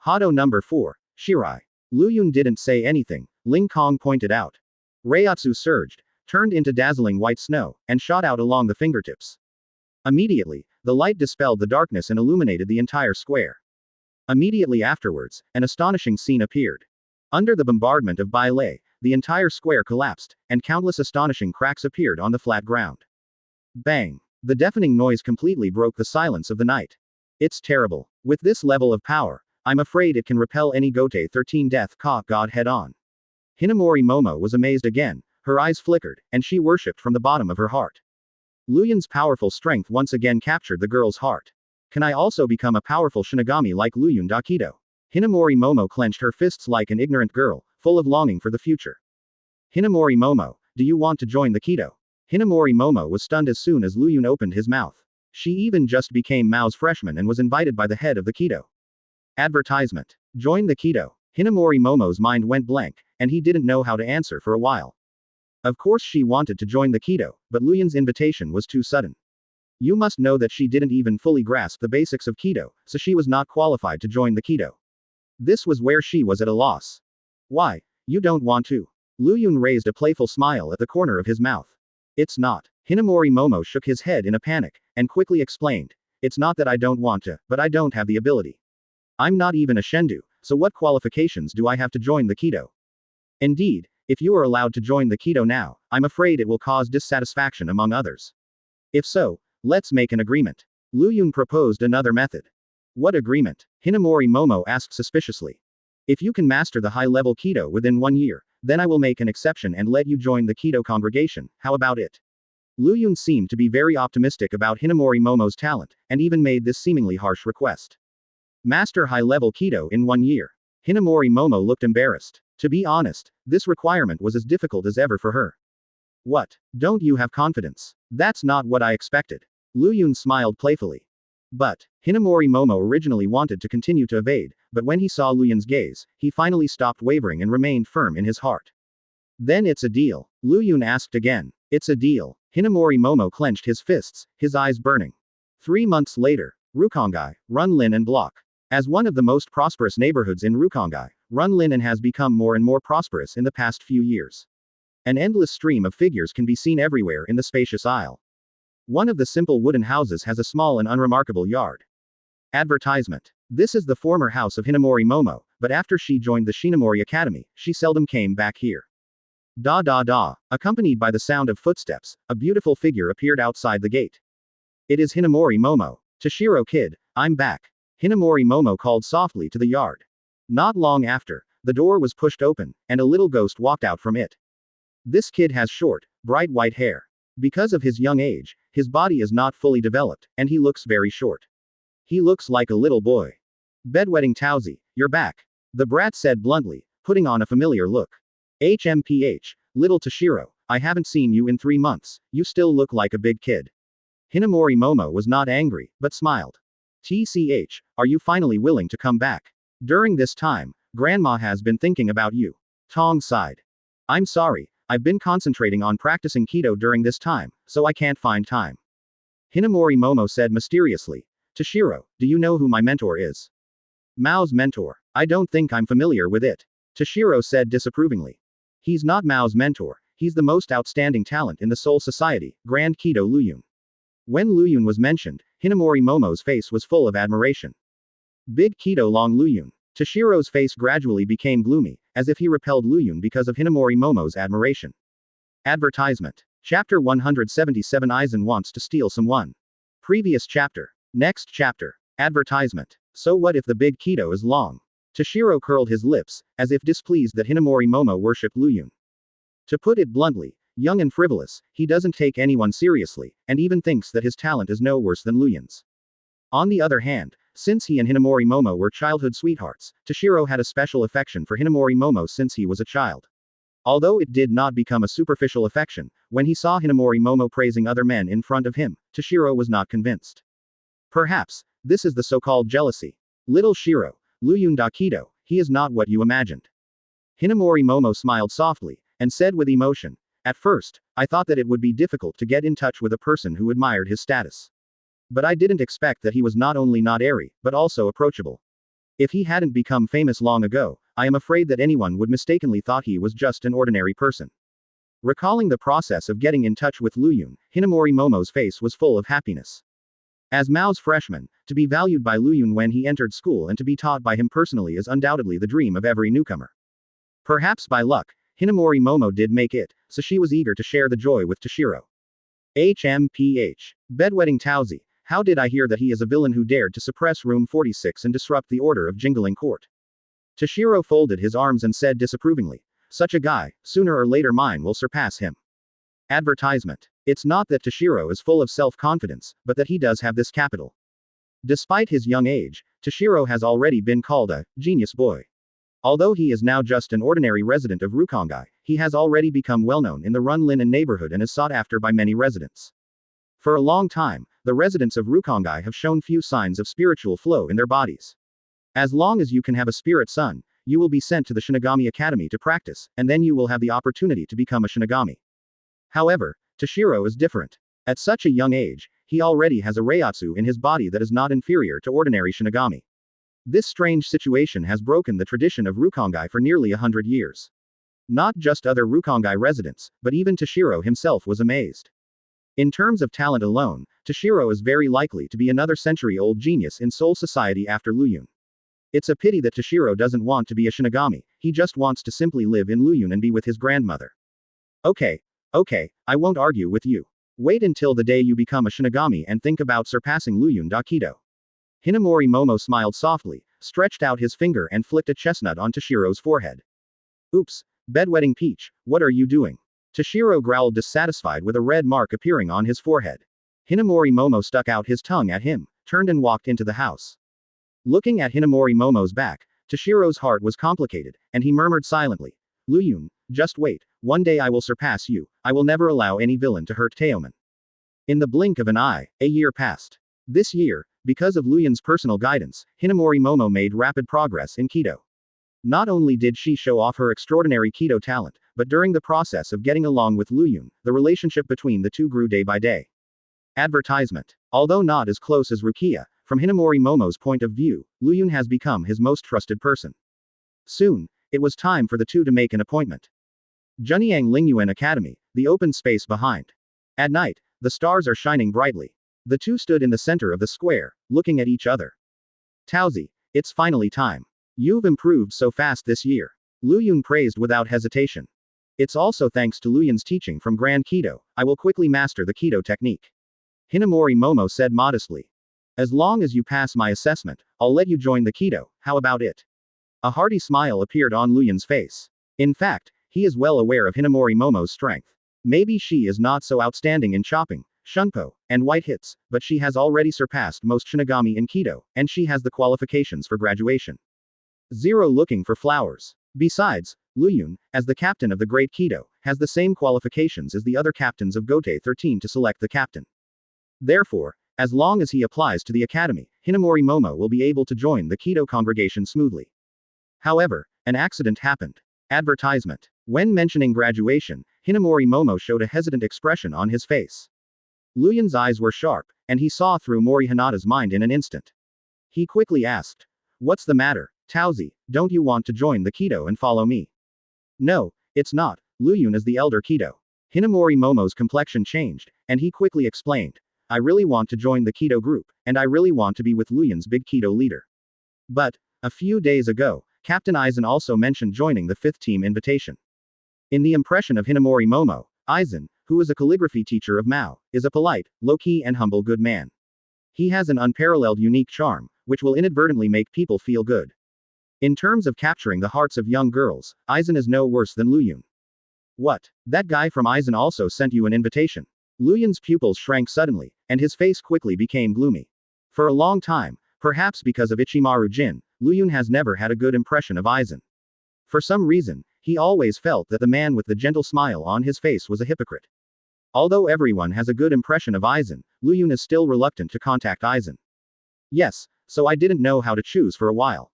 Hado number 4, Shirai. Luyun didn't say anything, Ling Kong pointed out. Reiatsu surged, turned into dazzling white snow, and shot out along the fingertips. Immediately, the light dispelled the darkness and illuminated the entire square. Immediately afterwards, an astonishing scene appeared. Under the bombardment of Baile, the entire square collapsed, and countless astonishing cracks appeared on the flat ground. Bang! The deafening noise completely broke the silence of the night. It's terrible. With this level of power, I'm afraid it can repel any Gote 13 Death Ka god head on. Hinamori Momo was amazed again, her eyes flickered, and she worshipped from the bottom of her heart. Luyun's powerful strength once again captured the girl's heart. Can I also become a powerful Shinigami like Luyun Dakido? Hinamori Momo clenched her fists like an ignorant girl, full of longing for the future. Hinamori Momo, do you want to join the Kido? Hinamori Momo was stunned as soon as Luyun opened his mouth. She even just became Mao's freshman and was invited by the head of the Kido. Advertisement. Join the Kido. Hinamori Momo's mind went blank, and he didn't know how to answer for a while. Of course she wanted to join the Kido, but Luyun's invitation was too sudden. You must know that she didn't even fully grasp the basics of Kido, so she was not qualified to join the Kido. This was where she was at a loss. Why? You don't want to? Luyun raised a playful smile at the corner of his mouth. It's not. Hinamori Momo shook his head in a panic, and quickly explained. It's not that I don't want to, but I don't have the ability. I'm not even a Shendu, so what qualifications do I have to join the Kido? Indeed, if you are allowed to join the Kido now, I'm afraid it will cause dissatisfaction among others. If so, let's make an agreement. Luyun proposed another method. What agreement? Hinamori Momo asked suspiciously. If you can master the high-level Kido within 1 year, then I will make an exception and let you join the Kido congregation, how about it? Luyun seemed to be very optimistic about Hinamori Momo's talent, and even made this seemingly harsh request. Master high-level Kido in 1 year. Hinamori Momo looked embarrassed. To be honest, this requirement was as difficult as ever for her. What? Don't you have confidence? That's not what I expected. Luyun smiled playfully. But, Hinamori Momo originally wanted to continue to evade, but when he saw Luyun's gaze, he finally stopped wavering and remained firm in his heart. Then it's a deal. Luyun asked again. It's a deal. Hinamori Momo clenched his fists, his eyes burning. 3 months later, Rukongai, Runlin and Block. As one of the most prosperous neighborhoods in Rukongai, Runlin has become more and more prosperous in the past few years. An endless stream of figures can be seen everywhere in the spacious aisle. One of the simple wooden houses has a small and unremarkable yard. Advertisement. This is the former house of Hinamori Momo, but after she joined the Shinamori Academy, she seldom came back here. Da da da. Accompanied by the sound of footsteps, a beautiful figure appeared outside the gate. It is Hinamori Momo. Toshiro kid, I'm back. Hinamori Momo called softly to the yard. Not long after, the door was pushed open, and a little ghost walked out from it. This kid has short, bright white hair. Because of his young age, his body is not fully developed, and he looks very short. He looks like a little boy. Bedwetting Towsy, you're back. The brat said bluntly, putting on a familiar look. HMPH, little Toshiro, I haven't seen you in 3 months, you still look like a big kid. Hinamori Momo was not angry, but smiled. TCH, are you finally willing to come back? During this time, Grandma has been thinking about you. Tong sighed. I'm sorry, I've been concentrating on practicing Kido during this time, so I can't find time. Hinamori Momo said mysteriously. Toshiro, do you know who my mentor is? Mao's mentor. I don't think I'm familiar with it. Toshiro said disapprovingly. He's not Mao's mentor, he's the most outstanding talent in the Soul Society, Grand Kido Luyun. When Luyun was mentioned, Hinamori Momo's face was full of admiration. Big Kido Long Luyun. Toshiro's face gradually became gloomy, as if he repelled Luyun because of Hinamori Momo's admiration. Advertisement. Chapter 177 Aizen wants to steal someone. Previous chapter. Next chapter. Advertisement. So what if the big Kido is long? Toshiro curled his lips, as if displeased that Hinamori Momo worshipped Luyun. To put it bluntly, young and frivolous, he doesn't take anyone seriously, and even thinks that his talent is no worse than Luyun's. On the other hand, since he and Hinamori Momo were childhood sweethearts, Toshiro had a special affection for Hinamori Momo since he was a child. Although it did not become a superficial affection, when he saw Hinamori Momo praising other men in front of him, Toshiro was not convinced. Perhaps, this is the so-called jealousy. Little Shiro, Luyun da Kido, he is not what you imagined. Hinamori Momo smiled softly, and said with emotion, "At first, I thought that it would be difficult to get in touch with a person who admired his status. But I didn't expect that he was not only not airy, but also approachable. If he hadn't become famous long ago, I am afraid that anyone would mistakenly thought he was just an ordinary person." Recalling the process of getting in touch with Luyun, Hinamori Momo's face was full of happiness. As Mao's freshman, to be valued by Luyun when he entered school and to be taught by him personally is undoubtedly the dream of every newcomer. Perhaps by luck, Hinamori Momo did make it, so she was eager to share the joy with Toshiro. HMPH. Bedwetting Tauzi. How did I hear that he is a villain who dared to suppress room 46 and disrupt the order of Jingling Court? Toshiro folded his arms and said disapprovingly, "Such a guy, sooner or later mine will surpass him." Advertisement. It's not that Toshiro is full of self-confidence, but that he does have this capital. Despite his young age, Toshiro has already been called a genius boy. Although he is now just an ordinary resident of Rukongai, he has already become well-known in the Runlin neighborhood and is sought after by many residents. For a long time, the residents of Rukongai have shown few signs of spiritual flow in their bodies. As long as you can have a spirit son, you will be sent to the Shinigami Academy to practice, and then you will have the opportunity to become a Shinigami. However, Toshiro is different. At such a young age, he already has a Reiatsu in his body that is not inferior to ordinary Shinigami. This strange situation has broken the tradition of Rukongai for nearly 100 years. Not just other Rukongai residents, but even Toshiro himself was amazed. In terms of talent alone, Toshiro is very likely to be another century-old genius in Soul Society after Luyun. It's a pity that Toshiro doesn't want to be a Shinigami, he just wants to simply live in Luyun and be with his grandmother. Okay, I won't argue with you. Wait until the day you become a Shinigami and think about surpassing Luyun da Kido. Hinamori Momo smiled softly, stretched out his finger and flicked a chestnut on Toshiro's forehead. Oops, bedwetting Peach, what are you doing? Toshiro growled dissatisfied with a red mark appearing on his forehead. Hinamori Momo stuck out his tongue at him, turned and walked into the house. Looking at Hinamori Momo's back, Toshiro's heart was complicated, and he murmured silently, "Luyun, just wait, one day I will surpass you, I will never allow any villain to hurt Teoman." In the blink of an eye, a year passed. This year, because of Luyun's personal guidance, Hinamori Momo made rapid progress in Kido. Not only did she show off her extraordinary Kido talent, but during the process of getting along with Luyun, the relationship between the two grew day by day. Advertisement. Although not as close as Rukia, from Hinamori Momo's point of view, Luyun has become his most trusted person. Soon, it was time for the two to make an appointment. Junyang Lingyuan Academy, the open space behind. At night, the stars are shining brightly. The two stood in the center of the square, looking at each other. "Tauzi, it's finally time. You've improved so fast this year." Luyun praised without hesitation. "It's also thanks to Luyun's teaching from Grand Kido, I will quickly master the Kido technique." Hinamori Momo said modestly. "As long as you pass my assessment, I'll let you join the Kido, how about it?" A hearty smile appeared on Luyun's face. In fact, he is well aware of Hinamori Momo's strength. Maybe she is not so outstanding in chopping, shunpo, and white hits, but she has already surpassed most Shinigami in Kido, and she has the qualifications for graduation. Zero looking for flowers. Besides, Luyun, as the captain of the Great Kido, has the same qualifications as the other captains of Gote 13 to select the captain. Therefore, as long as he applies to the academy, Hinamori Momo will be able to join the Kido congregation smoothly. However, an accident happened. Advertisement. When mentioning graduation, Hinamori Momo showed a hesitant expression on his face. Luyun's eyes were sharp, and he saw through Mori Hinata's mind in an instant. He quickly asked, "What's the matter, Tauzi, don't you want to join the Kido and follow me?" "No, it's not, Luyun is the elder Kido." Hinamori Momo's complexion changed, and he quickly explained, "I really want to join the Kido group, and I really want to be with Luyun's big Kido leader. But, a few days ago, Captain Aizen also mentioned joining the 5th team invitation." In the impression of Hinamori Momo, Aizen, who is a calligraphy teacher of Mao, is a polite, low-key and humble good man. He has an unparalleled unique charm, which will inadvertently make people feel good. In terms of capturing the hearts of young girls, Aizen is no worse than Luyun. What? That guy from Aizen also sent you an invitation. Luyun's pupils shrank suddenly, and his face quickly became gloomy. For a long time, perhaps because of Ichimaru Jin, Luyun has never had a good impression of Aizen. For some reason, he always felt that the man with the gentle smile on his face was a hypocrite. Although everyone has a good impression of Aizen, Luyun is still reluctant to contact Aizen. Yes, so I didn't know how to choose for a while.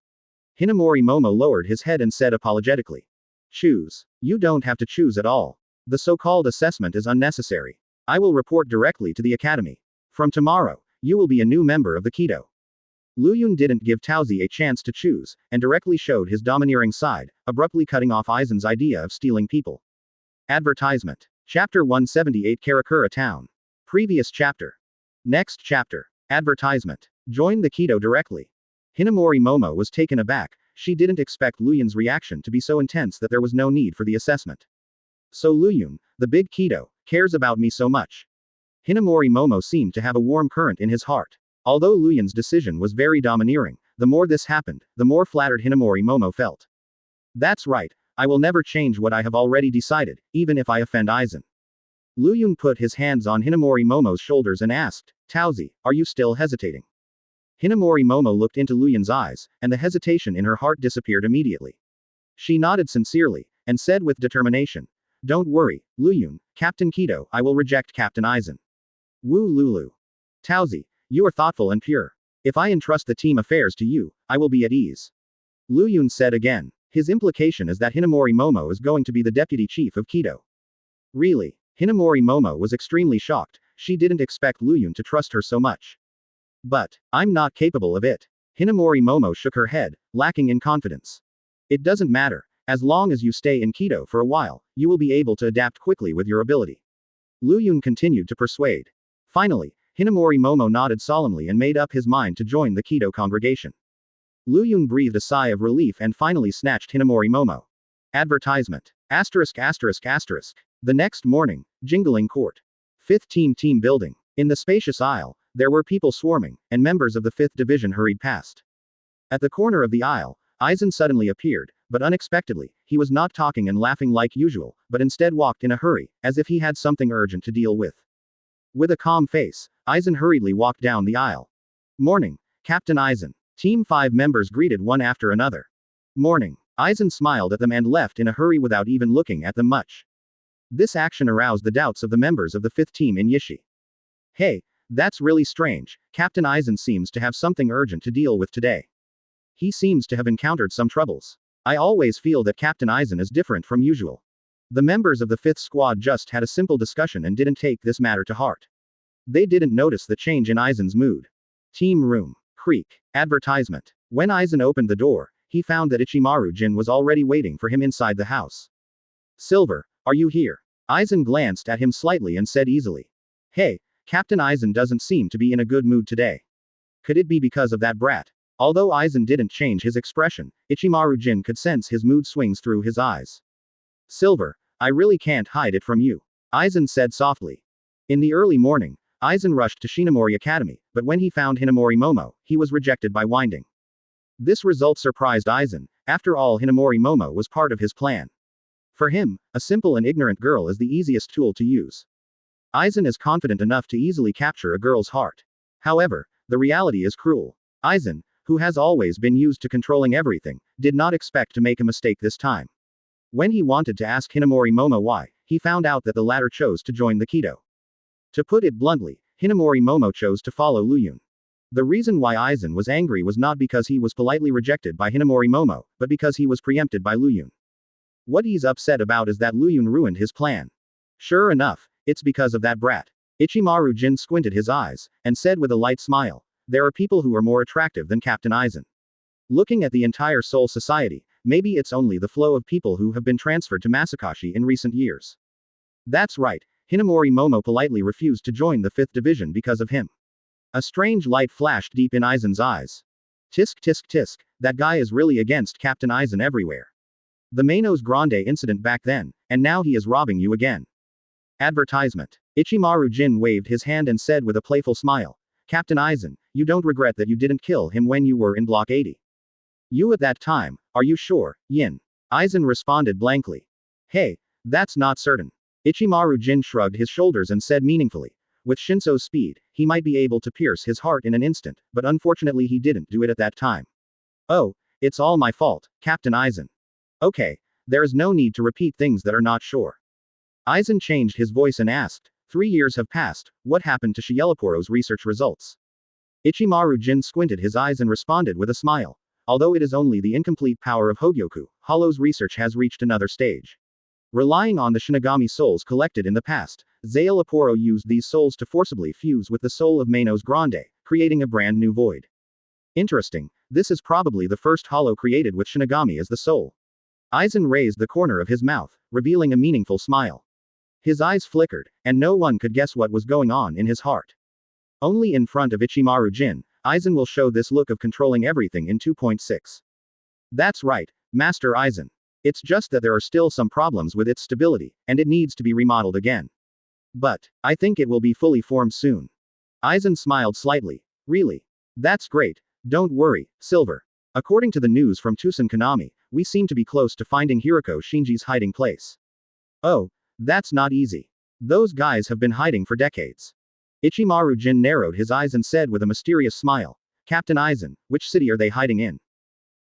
Hinamori Momo lowered his head and said apologetically. Choose. You don't have to choose at all. The so-called assessment is unnecessary. I will report directly to the academy. From tomorrow, you will be a new member of the Kido. Luyun didn't give Taozi a chance to choose, and directly showed his domineering side, abruptly cutting off Aizen's idea of stealing people. Advertisement. Chapter 178 Karakura Town. Previous chapter. Next chapter. Advertisement. Join the Kido directly. Hinamori Momo was taken aback. She didn't expect Luyun's reaction to be so intense that there was no need for the assessment. So Luyun, the big Kido, cares about me so much. Hinamori Momo seemed to have a warm current in his heart. Although Luyun's decision was very domineering, the more this happened, the more flattered Hinamori Momo felt. That's right, I will never change what I have already decided, even if I offend Aizen. Luyun put his hands on Hinamori Momo's shoulders and asked, Taozi, are you still hesitating? Hinamori Momo looked into Luyun's eyes, and the hesitation in her heart disappeared immediately. She nodded sincerely, and said with determination, Don't worry, Luyun, Captain Kido, I will reject Captain Aizen. Wu Lulu. Taozi, you are thoughtful and pure. If I entrust the team affairs to you, I will be at ease. Luyun said again. His implication is that Hinamori Momo is going to be the deputy chief of Kido. Really? Hinamori Momo was extremely shocked. She didn't expect Luyun to trust her so much. But, I'm not capable of it. Hinamori Momo shook her head, lacking in confidence. It doesn't matter. As long as you stay in Kido for a while, you will be able to adapt quickly with your ability. Luyun continued to persuade. Finally, Hinamori Momo nodded solemnly and made up his mind to join the Kido congregation. Luyun breathed a sigh of relief and finally snatched Hinamori Momo. Advertisement. *****. The next morning, Jingling Court. 5th Team building. In the spacious aisle, there were people swarming, and members of the 5th Division hurried past. At the corner of the aisle, Aizen suddenly appeared, but unexpectedly, he was not talking and laughing like usual, but instead walked in a hurry, as if he had something urgent to deal with. With a calm face, Aizen hurriedly walked down the aisle. Morning, Captain Aizen. Team 5 members greeted one after another. Morning. Aizen smiled at them and left in a hurry without even looking at them much. This action aroused the doubts of the members of the 5th team in Yishi. Hey, that's really strange. Captain Aizen seems to have something urgent to deal with today. He seems to have encountered some troubles. I always feel that Captain Aizen is different from usual. The members of the 5th squad just had a simple discussion and didn't take this matter to heart. They didn't notice the change in Aizen's mood. Team room. Creak. Advertisement. When Aizen opened the door, he found that Ichimaru Jin was already waiting for him inside the house. Silver, are you here? Aizen glanced at him slightly and said easily. Hey, Captain Aizen doesn't seem to be in a good mood today. Could it be because of that brat? Although Aizen didn't change his expression, Ichimaru Jin could sense his mood swings through his eyes. Silver, I really can't hide it from you. Aizen said softly. In the early morning, Aizen rushed to Shinamori Academy, but when he found Hinamori Momo, he was rejected by Winding. This result surprised Aizen. After all, Hinamori Momo was part of his plan. For him, a simple and ignorant girl is the easiest tool to use. Aizen is confident enough to easily capture a girl's heart. However, the reality is cruel. Aizen, who has always been used to controlling everything, did not expect to make a mistake this time. When he wanted to ask Hinamori Momo why, he found out that the latter chose to join the Kido. To put it bluntly, Hinamori Momo chose to follow Luyun. The reason why Aizen was angry was not because he was politely rejected by Hinamori Momo, but because he was preempted by Luyun. What he's upset about is that Luyun ruined his plan. Sure enough, it's because of that brat. Ichimaru Jin squinted his eyes, and said with a light smile, there are people who are more attractive than Captain Aizen. Looking at the entire Soul Society, maybe it's only the flow of people who have been transferred to Masakashi in recent years. That's right. Hinamori Momo politely refused to join the 5th Division because of him. A strange light flashed deep in Aizen's eyes. Tisk tisk tisk, that guy is really against Captain Aizen everywhere. The Manos Grande incident back then, and now he is robbing you again. Advertisement. Ichimaru Jin waved his hand and said with a playful smile, Captain Aizen, you don't regret that you didn't kill him when you were in Block 80. You at that time, are you sure, Yin? Aizen responded blankly. Hey, that's not certain. Ichimaru Jin shrugged his shoulders and said meaningfully. With Shinso's speed, he might be able to pierce his heart in an instant, but unfortunately he didn't do it at that time. Oh, it's all my fault, Captain Aizen. Okay, there is no need to repeat things that are not sure. Aizen changed his voice and asked, 3 years have passed, what happened to Shielaporo's research results? Ichimaru Jin squinted his eyes and responded with a smile. Although it is only the incomplete power of Hogyoku, Hollow's research has reached another stage. Relying on the Shinigami souls collected in the past, Shielaporo used these souls to forcibly fuse with the soul of Manos Grande, creating a brand new void. Interesting, this is probably the first Hollow created with Shinigami as the soul. Aizen raised the corner of his mouth, revealing a meaningful smile. His eyes flickered, and no one could guess what was going on in his heart. Only in front of Ichimaru Jin, Aizen will show this look of controlling everything in 2.6. That's right, Master Aizen. It's just that there are still some problems with its stability, and it needs to be remodeled again. But, I think it will be fully formed soon. Aizen smiled slightly. Really? That's great, don't worry, Silver. According to the news from Tucson Konami, we seem to be close to finding Hiroko Shinji's hiding place. Oh, that's not easy. Those guys have been hiding for decades. Ichimaru Jin narrowed his eyes and said with a mysterious smile, Captain Aizen, which city are they hiding in?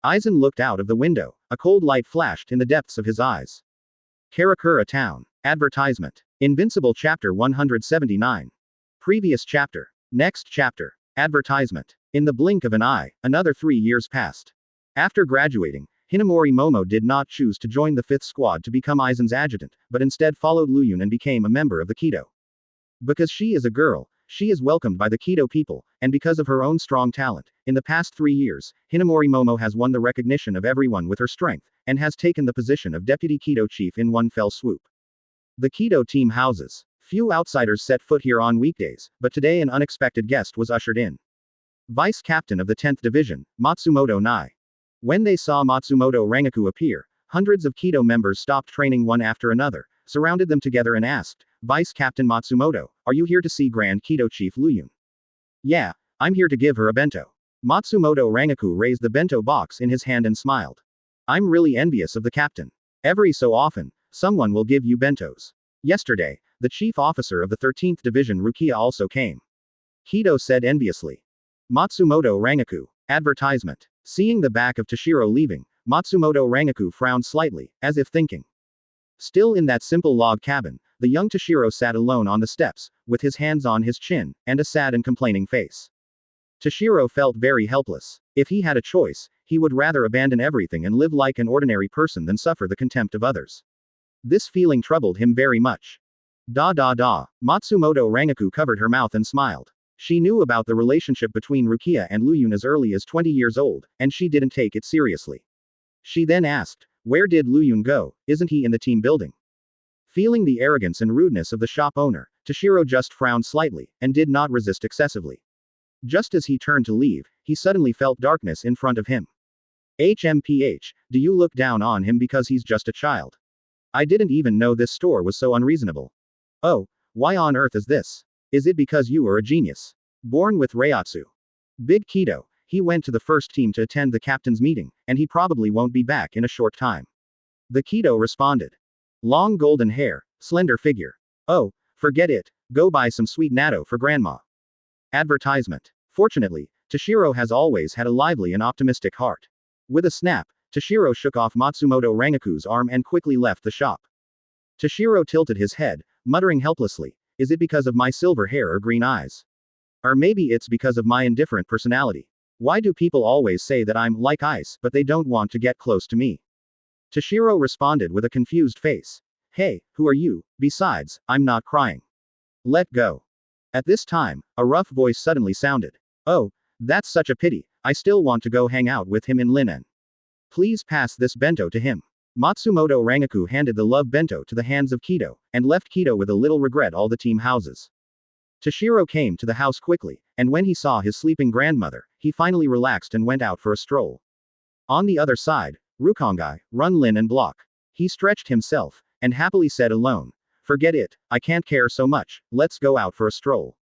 Aizen looked out of the window, a cold light flashed in the depths of his eyes. Karakura Town. Advertisement. Invincible Chapter 179. Previous chapter. Next chapter. Advertisement. In the blink of an eye, another 3 years passed. After graduating, Hinamori Momo did not choose to join the 5th Squad to become Aizen's adjutant, but instead followed Luyun and became a member of the Kido. Because she is a girl, she is welcomed by the Kido people, and because of her own strong talent, in the past 3 years, Hinamori Momo has won the recognition of everyone with her strength, and has taken the position of Deputy Kido Chief in one fell swoop. The Kido team houses. Few outsiders set foot here on weekdays, but today an unexpected guest was ushered in. Vice Captain of the 10th Division, Matsumoto Nai. When they saw Matsumoto Rangaku appear, hundreds of Kido members stopped training one after another, surrounded them together and asked, Vice Captain Matsumoto, are you here to see Grand Kido Chief Luyun? Yeah, I'm here to give her a bento. Matsumoto Rangaku raised the bento box in his hand and smiled. I'm really envious of the captain. Every so often, someone will give you bentos. Yesterday, the chief officer of the 13th Division Rukia also came. Kido said enviously. Matsumoto Rangaku. Advertisement. Seeing the back of Toshiro leaving, Matsumoto Rangaku frowned slightly, as if thinking. Still in that simple log cabin, the young Toshiro sat alone on the steps, with his hands on his chin, and a sad and complaining face. Toshiro felt very helpless. If he had a choice, he would rather abandon everything and live like an ordinary person than suffer the contempt of others. This feeling troubled him very much. Matsumoto Rangaku covered her mouth and smiled. She knew about the relationship between Rukia and Luyun as early as 20 years old, and she didn't take it seriously. She then asked, where did Luyun go, isn't he in the team building? Feeling the arrogance and rudeness of the shop owner, Toshiro just frowned slightly, and did not resist excessively. Just as he turned to leave, he suddenly felt darkness in front of him. HMPH, do you look down on him because he's just a child? I didn't even know this store was so unreasonable. Oh, why on earth is this? Is it because you are a genius? Born with Reiatsu. Big Kido, he went to the first team to attend the captain's meeting, and he probably won't be back in a short time. The Kido responded. Long golden hair, slender figure. Oh, forget it, go buy some sweet natto for grandma. Advertisement. Fortunately, Toshiro has always had a lively and optimistic heart. With a snap, Toshiro shook off Matsumoto Rangaku's arm and quickly left the shop. Toshiro tilted his head, muttering helplessly, is it because of my silver hair or green eyes? Or maybe it's because of my indifferent personality. Why do people always say that I'm like ice, but they don't want to get close to me? Toshiro responded with a confused face. Hey, who are you? Besides, I'm not crying. Let go. At this time, a rough voice suddenly sounded. Oh, that's such a pity, I still want to go hang out with him in Linen. Please pass this bento to him. Matsumoto Rangaku handed the love bento to the hands of Kido, and left Kido with a little regret all the team houses. Toshiro came to the house quickly, and when he saw his sleeping grandmother, he finally relaxed and went out for a stroll. On the other side, Rukongai, Run Lin and Block. He stretched himself, and happily said alone, forget it, I can't care so much, let's go out for a stroll.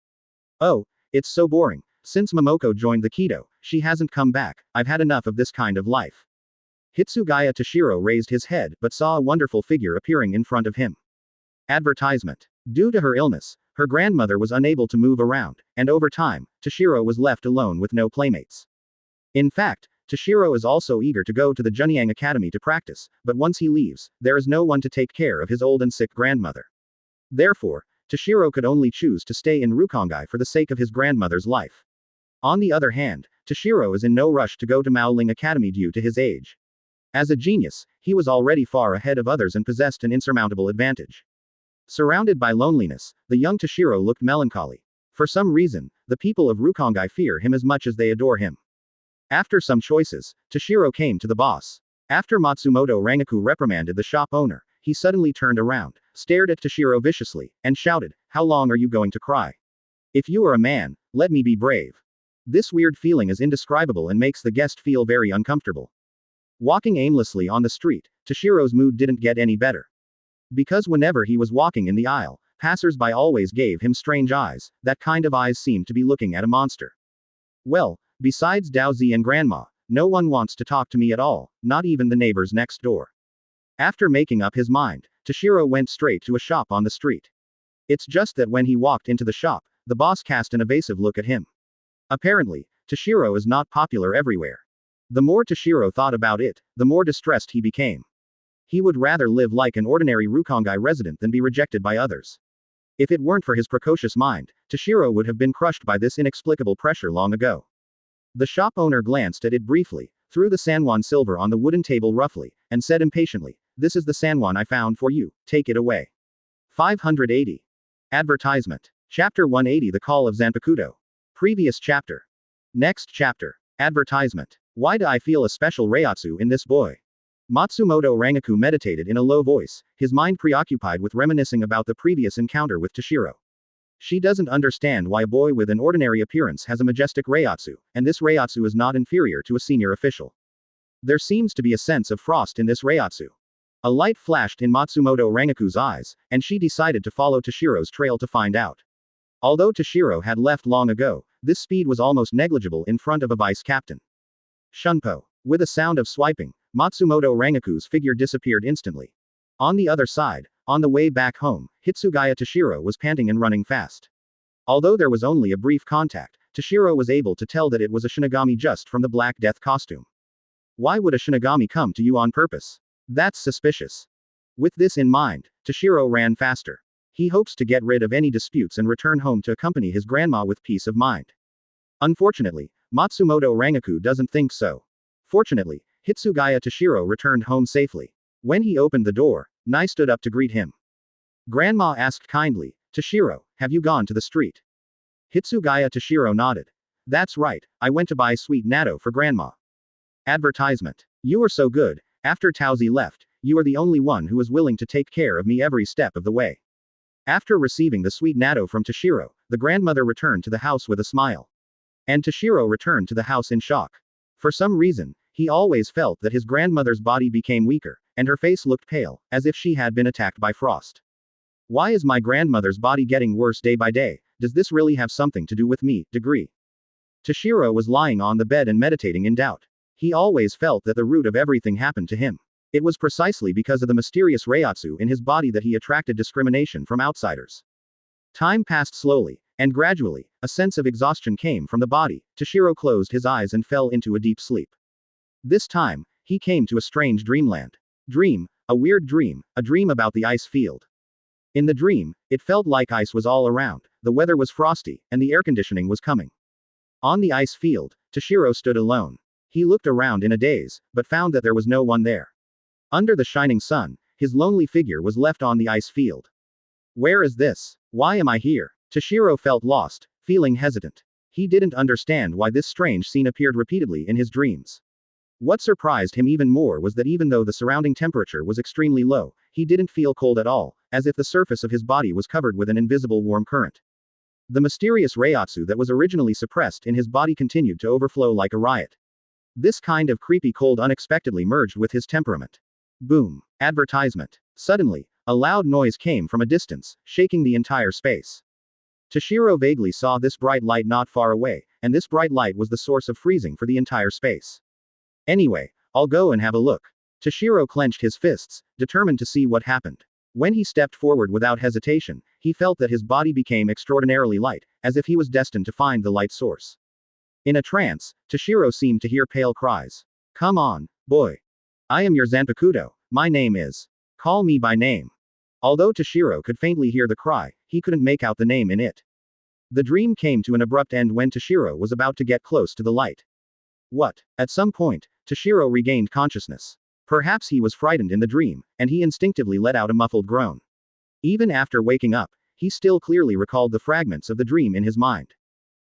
Oh, It's so boring. Since Momoko joined the Kido, she hasn't come back. I've had enough of this kind of life. Hitsugaya Toshiro raised his head, but saw a wonderful figure appearing in front of him. Advertisement. Due to her illness, her grandmother was unable to move around, and over time, Toshiro was left alone with no playmates. In fact, Toshiro is also eager to go to the Junyang Academy to practice, but once he leaves, there is no one to take care of his old and sick grandmother. Therefore, Toshiro could only choose to stay in Rukongai for the sake of his grandmother's life. On the other hand, Toshiro is in no rush to go to Maoling Academy due to his age. As a genius, he was already far ahead of others and possessed an insurmountable advantage. Surrounded by loneliness, the young Toshiro looked melancholy. For some reason, the people of Rukongai fear him as much as they adore him. After some choices, Toshiro came to the boss. After Matsumoto Rangaku reprimanded the shop owner, he suddenly turned around, stared at Toshiro viciously, and shouted, "How long are you going to cry? If you are a man, let me be brave." This weird feeling is indescribable and makes the guest feel very uncomfortable. Walking aimlessly on the street, Toshiro's mood didn't get any better. Because whenever he was walking in the aisle, passers-by always gave him strange eyes. That kind of eyes seemed to be looking at a monster. Well, besides Daozi and Grandma, no one wants to talk to me at all, not even the neighbors next door. After making up his mind, Toshiro went straight to a shop on the street. It's just that when he walked into the shop, the boss cast an evasive look at him. Apparently, Toshiro is not popular everywhere. The more Toshiro thought about it, the more distressed he became. He would rather live like an ordinary Rukongai resident than be rejected by others. If it weren't for his precocious mind, Toshiro would have been crushed by this inexplicable pressure long ago. The shop owner glanced at it briefly, threw the sanwon silver on the wooden table roughly, and said impatiently, "This is the sanwon I found for you, take it away." 580. Advertisement. Chapter 180 The Call of Zanpakuto. Previous chapter. Next chapter. Advertisement. Why do I feel a special reiatsu in this boy? Matsumoto Rangaku meditated in a low voice, his mind preoccupied with reminiscing about the previous encounter with Toshiro. She doesn't understand why a boy with an ordinary appearance has a majestic reiatsu, and this reiatsu is not inferior to a senior official. There seems to be a sense of frost in this reiatsu. A light flashed in Matsumoto Rangaku's eyes, and she decided to follow Toshiro's trail to find out. Although Toshiro had left long ago, this speed was almost negligible in front of a vice captain. Shunpo. With a sound of swiping, Matsumoto Rangaku's figure disappeared instantly. On the other side, on the way back home, Hitsugaya Toshiro was panting and running fast. Although there was only a brief contact, Toshiro was able to tell that it was a Shinigami just from the Black Death costume. Why would a Shinigami come to you on purpose? That's suspicious. With this in mind, Toshiro ran faster. He hopes to get rid of any disputes and return home to accompany his grandma with peace of mind. Unfortunately, Matsumoto Rangaku doesn't think so. Fortunately, Hitsugaya Toshiro returned home safely. When he opened the door, Nai stood up to greet him. Grandma asked kindly, "Toshiro, have you gone to the street?" Hitsugaya Toshiro nodded. "That's right, I went to buy sweet natto for Grandma." Advertisement. You were so good, after Taozi left, you are the only one who is willing to take care of me every step of the way. After receiving the sweet natto from Toshiro, the grandmother returned to the house with a smile. And Toshiro returned to the house in shock. For some reason, he always felt that his grandmother's body became weaker, and her face looked pale, as if she had been attacked by frost. Why is my grandmother's body getting worse day by day? Does this really have something to do with me? Degree. Toshiro was lying on the bed and meditating in doubt. He always felt that the root of everything happened to him. It was precisely because of the mysterious reiatsu in his body that he attracted discrimination from outsiders. Time passed slowly, and gradually, a sense of exhaustion came from the body. Toshiro closed his eyes and fell into a deep sleep. This time, he came to a strange dreamland. Dream, a weird dream, a dream about the ice field. In the dream, it felt like ice was all around, the weather was frosty, and the air conditioning was coming. On the ice field, Toshiro stood alone. He looked around in a daze, but found that there was no one there. Under the shining sun, his lonely figure was left on the ice field. Where is this? Why am I here? Toshiro felt lost, feeling hesitant. He didn't understand why this strange scene appeared repeatedly in his dreams. What surprised him even more was that even though the surrounding temperature was extremely low, he didn't feel cold at all, as if the surface of his body was covered with an invisible warm current. The mysterious reiatsu that was originally suppressed in his body continued to overflow like a riot. This kind of creepy cold unexpectedly merged with his temperament. Boom. Advertisement. Suddenly, a loud noise came from a distance, shaking the entire space. Toshiro vaguely saw this bright light not far away, and this bright light was the source of freezing for the entire space. Anyway, I'll go and have a look. Toshiro clenched his fists, determined to see what happened. When he stepped forward without hesitation, he felt that his body became extraordinarily light, as if he was destined to find the light source. In a trance, Toshiro seemed to hear pale cries. Come on, boy. I am your Zanpakuto, my name is. Call me by name. Although Toshiro could faintly hear the cry, he couldn't make out the name in it. The dream came to an abrupt end when Toshiro was about to get close to the light. What? At some point, Toshiro regained consciousness. Perhaps he was frightened in the dream, and he instinctively let out a muffled groan. Even after waking up, he still clearly recalled the fragments of the dream in his mind.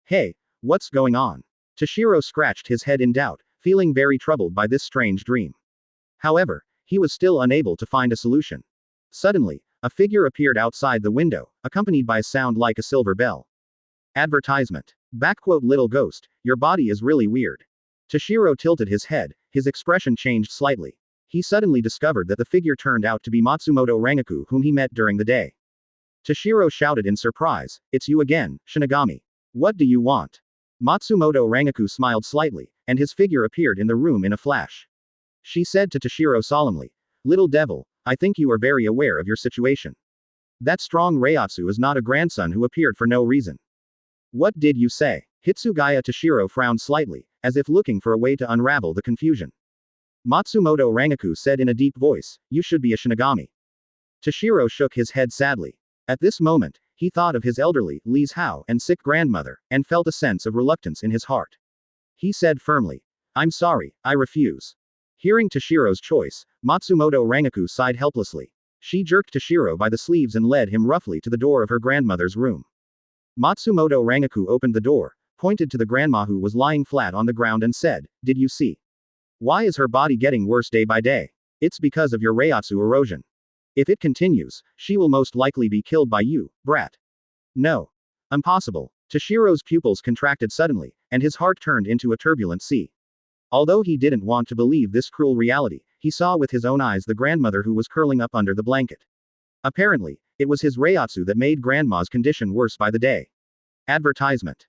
Hey, what's going on? Toshiro scratched his head in doubt, feeling very troubled by this strange dream. However, he was still unable to find a solution. Suddenly, a figure appeared outside the window, accompanied by a sound like a silver bell. Advertisement. Little ghost, your body is really weird. Toshiro tilted his head, his expression changed slightly. He suddenly discovered that the figure turned out to be Matsumoto Rangaku, whom he met during the day. Toshiro shouted in surprise, It's you again, Shinigami. What do you want? Matsumoto Rangaku smiled slightly, and his figure appeared in the room in a flash. She said to Toshiro solemnly, Little devil, I think you are very aware of your situation. That strong Reiatsu is not a grandson who appeared for no reason. What did you say? Hitsugaya Toshiro frowned slightly, as if looking for a way to unravel the confusion. Matsumoto Rangaku said in a deep voice, You should be a Shinigami. Toshiro shook his head sadly. At this moment, he thought of his elderly, Li's Hao, and sick grandmother, and felt a sense of reluctance in his heart. He said firmly, I'm sorry, I refuse. Hearing Toshiro's choice, Matsumoto Rangaku sighed helplessly. She jerked Toshiro by the sleeves and led him roughly to the door of her grandmother's room. Matsumoto Rangaku opened the door, pointed to the grandma who was lying flat on the ground and said, Did you see? Why is her body getting worse day by day? It's because of your Reiatsu erosion. If it continues, she will most likely be killed by you, brat. No. Impossible. Toshiro's pupils contracted suddenly, and his heart turned into a turbulent sea. Although he didn't want to believe this cruel reality, he saw with his own eyes the grandmother who was curling up under the blanket. Apparently, it was his Reiatsu that made grandma's condition worse by the day. Advertisement.